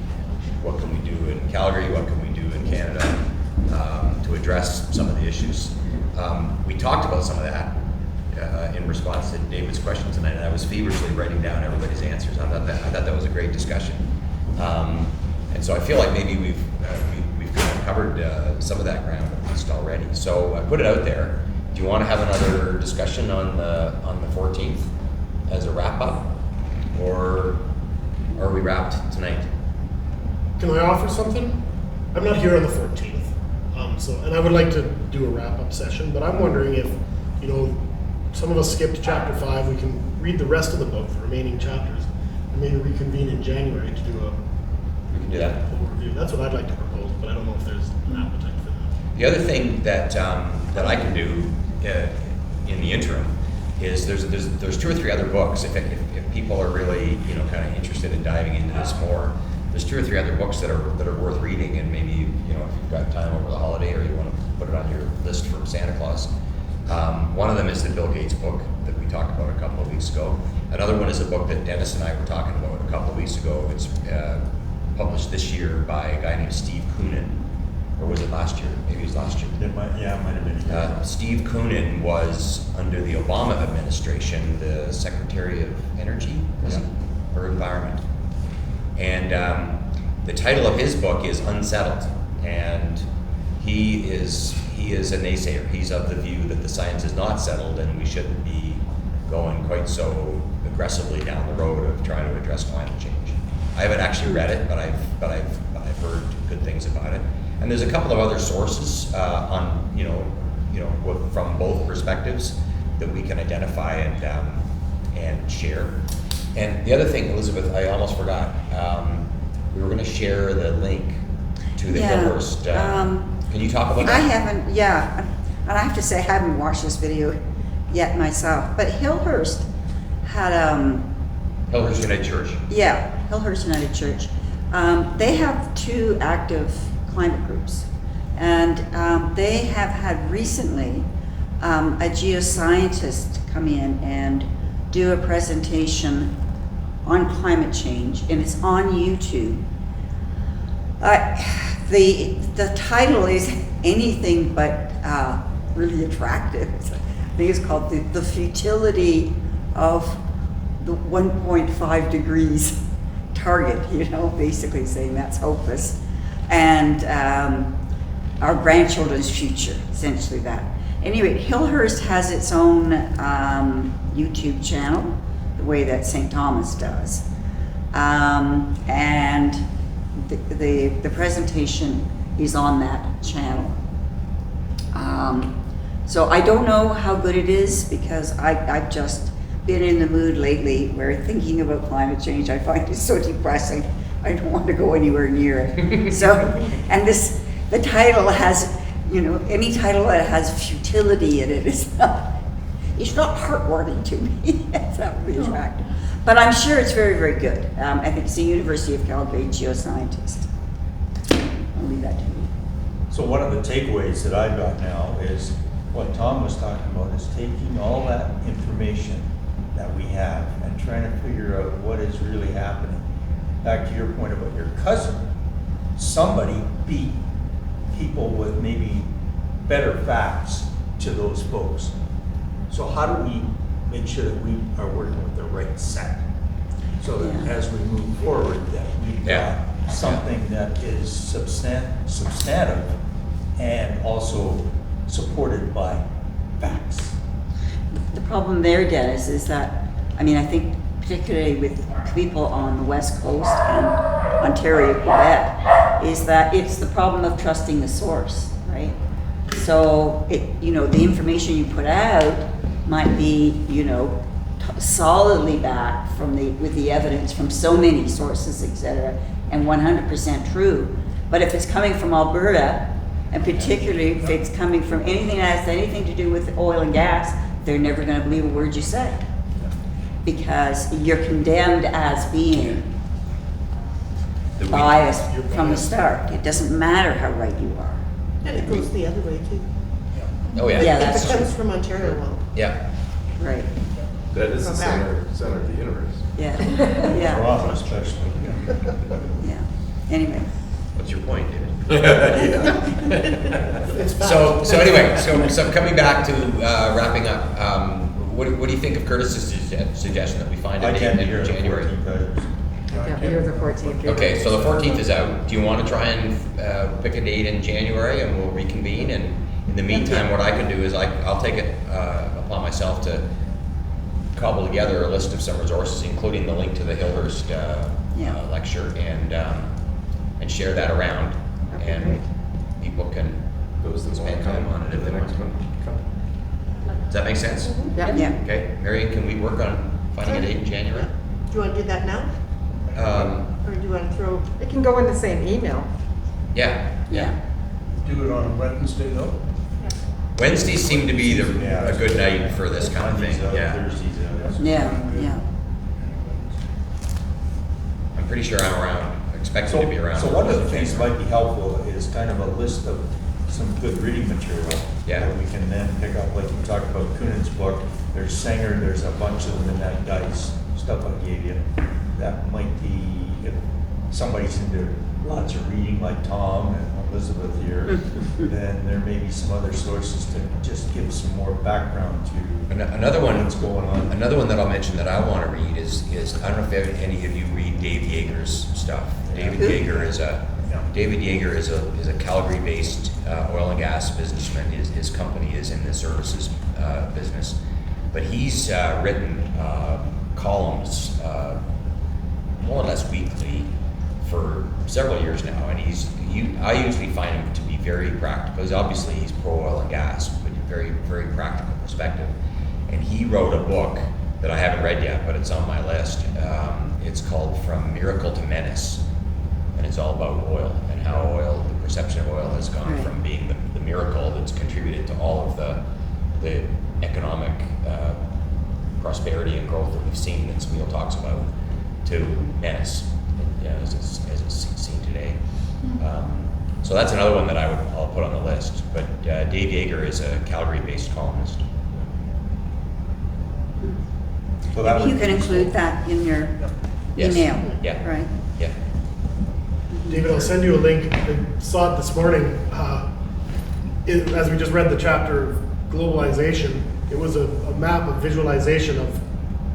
What can we do in Calgary? What can we do in Canada to address some of the issues? We talked about some of that in response to David's questions tonight, and I was feverishly writing down everybody's answers. I thought that was a great discussion, and so I feel like maybe we've kind of covered some of that ground at least already. So I put it out there. Do you want to have another discussion on the 14th as a wrap up, or are we wrapped tonight? Can I offer something? I'm not here on the 14th, and I would like to do a wrap-up session, but I'm wondering if, some of us skipped chapter 5, we can read the rest of the book, the remaining chapters, and maybe reconvene in January to do We can do that. full review. That's what I'd like to propose, but I don't know if there's an appetite for that. The other thing that I can do in the interim is there's 2 or 3 other books. If people are really kind of interested in diving into this more, there's 2 or 3 other books that are worth reading, and maybe if you've got time over the holiday or you want to put it on your list for Santa Claus. One of them is the Bill Gates book that we talked about a couple of weeks ago. Another one is a book that Dennis and I were talking about a couple of weeks ago. It's published this year by a guy named Steve Koonin. Or was it last year? Maybe it was last year. It might have been. Steve Koonin was, under the Obama administration, the Secretary of Energy, or Environment. And the title of his book is Unsettled. And he is a naysayer. He's of the view that the science is not settled and we shouldn't be going quite so aggressively down the road of trying to address climate change. I haven't actually read it, but I've heard good things about it. And there's a couple of other sources from both perspectives that we can identify and share. And the other thing, Elizabeth, I almost forgot. We were going to share the link to the Hillhurst. Can you talk about that? I haven't, and I have to say I haven't watched this video yet myself. But Hillhurst had Hillhurst United Church. Yeah, Hillhurst United Church. They have 2 active climate groups, and they have had recently a geoscientist come in and do a presentation on climate change, and it's on YouTube. The title is anything but really attractive. I think it's called the Futility of the 1.5 degrees target, basically saying that's hopeless. And our grandchildren's future, essentially that. Anyway, Hillhurst has its own YouTube channel, the way that St. Thomas does. And the presentation is on that channel. So I don't know how good it is, because I've just been in the mood lately where thinking about climate change, I find it so depressing. I don't want to go anywhere near it. So, and the title has, any title that has futility in it is it's not heartwarming to me. It's not really attractive. But I'm sure it's very, very good. I think it's the University of Calgary geoscientist. I'll leave that to you. So one of the takeaways that I got now is what Tom was talking about is taking all that information that we have and trying to figure out what is really happening. Back to your point about your cousin, somebody beat people with maybe better facts to those folks. So how do we make sure that we are working with the right set? So that Yeah. as we move forward, that we've Yeah. got something that is substantive and also supported by facts. The problem there, Dennis, is that, I think particularly with people on the West Coast and Ontario, Quebec, is that it's the problem of trusting the source, right? So, the information you put out might be, solidly backed with the evidence from so many sources, et cetera, and 100% true. But if it's coming from Alberta, and particularly if it's coming from anything that has anything to do with oil and gas, they're never going to believe a word you say. Because you're condemned as being biased from the start. It doesn't matter how right you are. And it goes the other way too. Oh, yeah. Yeah, If that's it true. comes from Ontario, well, Yeah. Right. That is the Go back. center of the universe. Yeah. For Yeah. us especially. Yeah. Anyway. What's your point, David? It's fact. So anyway, so coming back to wrapping up, what do you think of Curtis's suggestion that we find a I date tend to in hear the January? 14th items. Yeah, you're the 14th. Okay, so the 14th is out. Do you want to try and pick a date in January and we'll reconvene? And in the meantime, what I can do is I'll take it upon myself to cobble together a list of some resources, including the link to the Hillhurst lecture, and share that around. That'd be And great. people can Those that spend won't time come on it to if the they want next to. one, come. Does that make sense? Yeah. Yeah. Okay, Marion, can we work on finding a date in January? do you want to do that now? Or do you want to throw, It can go in the same email. Yeah. Yeah. Do it on Wednesday though? Wednesdays seem to be Yeah. a good night for this kind of thing, Mondays out, yeah. Thursdays out. Yeah. Yeah. I'm pretty sure I'm around, expected to be around. So one of the things that might be helpful is kind of a list of some good reading material. Yeah. That we can then pick up, like you talked about Kunin's book, there's Sanger, there's a bunch of them in that Dice stuff I gave you. That might be, if somebody's into lots of reading like Tom and Elizabeth here, then there may be some other sources to just give some more background to Another one, what's going on. another one that I'll mention that I want to read is I don't know if any of you read Dave Yeager's stuff. David Yeager is a Calgary-based oil and gas businessman. His company is in the services business, but he's written columns more or less weekly for several years now, and I usually find him to be very practical. Obviously, he's pro oil and gas, but very, very practical perspective. And he wrote a book that I haven't read yet, but it's on my list. It's called From Miracle to Menace, and it's all about oil and how the perception of oil has gone Right. from being the miracle that's contributed to all of the economic prosperity and growth that we've seen that Smeel talks about, to menace, as it's seen today. So that's another one that I'll put on the list. But Dave Yeager is a Calgary-based columnist. So that Maybe you would can be include that in your Yes. email. Yeah. Right. Yeah. David, I'll send you a link. I saw it this morning. As we just read the chapter of globalization, it was a map of visualization of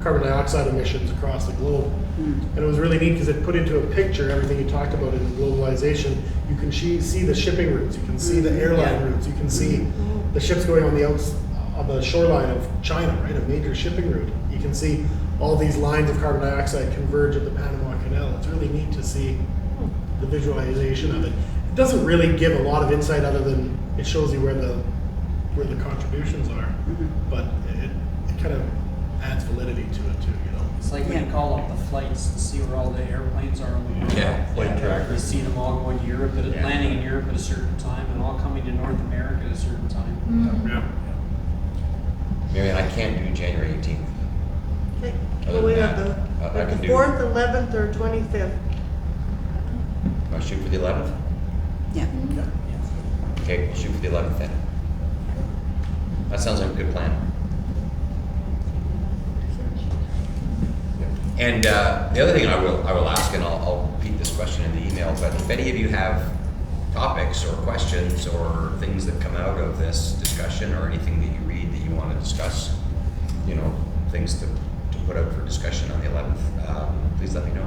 carbon dioxide emissions across the globe. And it was really neat because it put into a picture everything you talked about in globalization. You can see the shipping routes, you can see the airline routes, you can see the ships going on the shoreline of China, right? A major shipping route. You can see all these lines of carbon dioxide converge at the Panama Canal. It's really neat to see the visualization of it. It doesn't really give a lot of insight other than it shows you where the contributions are, but it kind of adds validity to it too, you know. So like when you Yeah. call up the flights to see where all the airplanes are on the world. Yeah. Flight tracker. You see them all going to Europe, at Yeah. landing in Europe at a certain time, and all coming to North America at a certain time. Yeah. Marion, I can't do January 18th. Okay, Other well, we than have that, I can the do- 4th, 11th, or 25th. Want to shoot for the 11th? Yeah. Okay, we'll shoot for the 11th then. That sounds like a good plan. And the other thing I will ask, and I'll repeat this question in the email, but if any of you have topics or questions or things that come out of this discussion or anything that you read that you want to discuss, you know, things to put out for discussion on the 11th, please let me know.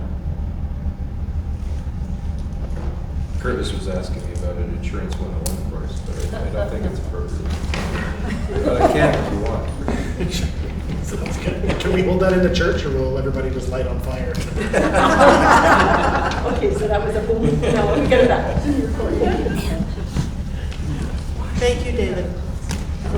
Curtis was asking me about an insurance 101 course, but I don't think it's appropriate. But I can if you want. Sounds good. Can we hold that in the church, or will everybody just light on fire? Okay, so that was a boom. No, we got that. Thank you, David.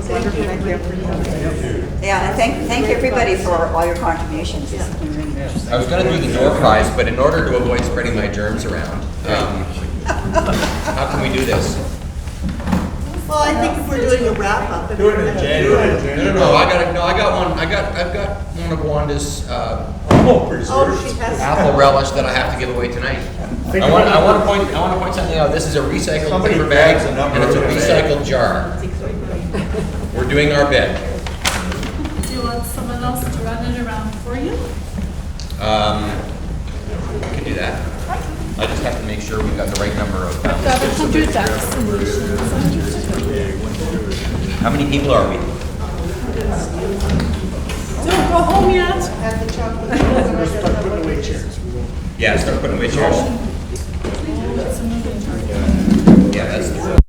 Thank you. Yeah, and thank everybody for all your contributions. This has been really interesting. I was going to do the door prize, but in order to avoid spreading my germs around, how can we do this? Well, I think if we're doing a wrap-up. Do it in January. No, I've got one of Wanda's Oh, she has. apple relish that I have to give away tonight. I want to point something out. This is a recycled Somebody paper bag, grabs a number and it's a of it. recycled jar. We're doing our bit. Do you want someone else to run it around for you? We can do that. I just have to make sure we've got the right number of. Got 100 vaccinations. How many people are we? Don't go home yet. Have the chocolate. Start putting away chairs. We won't- Yeah, start putting away chairs.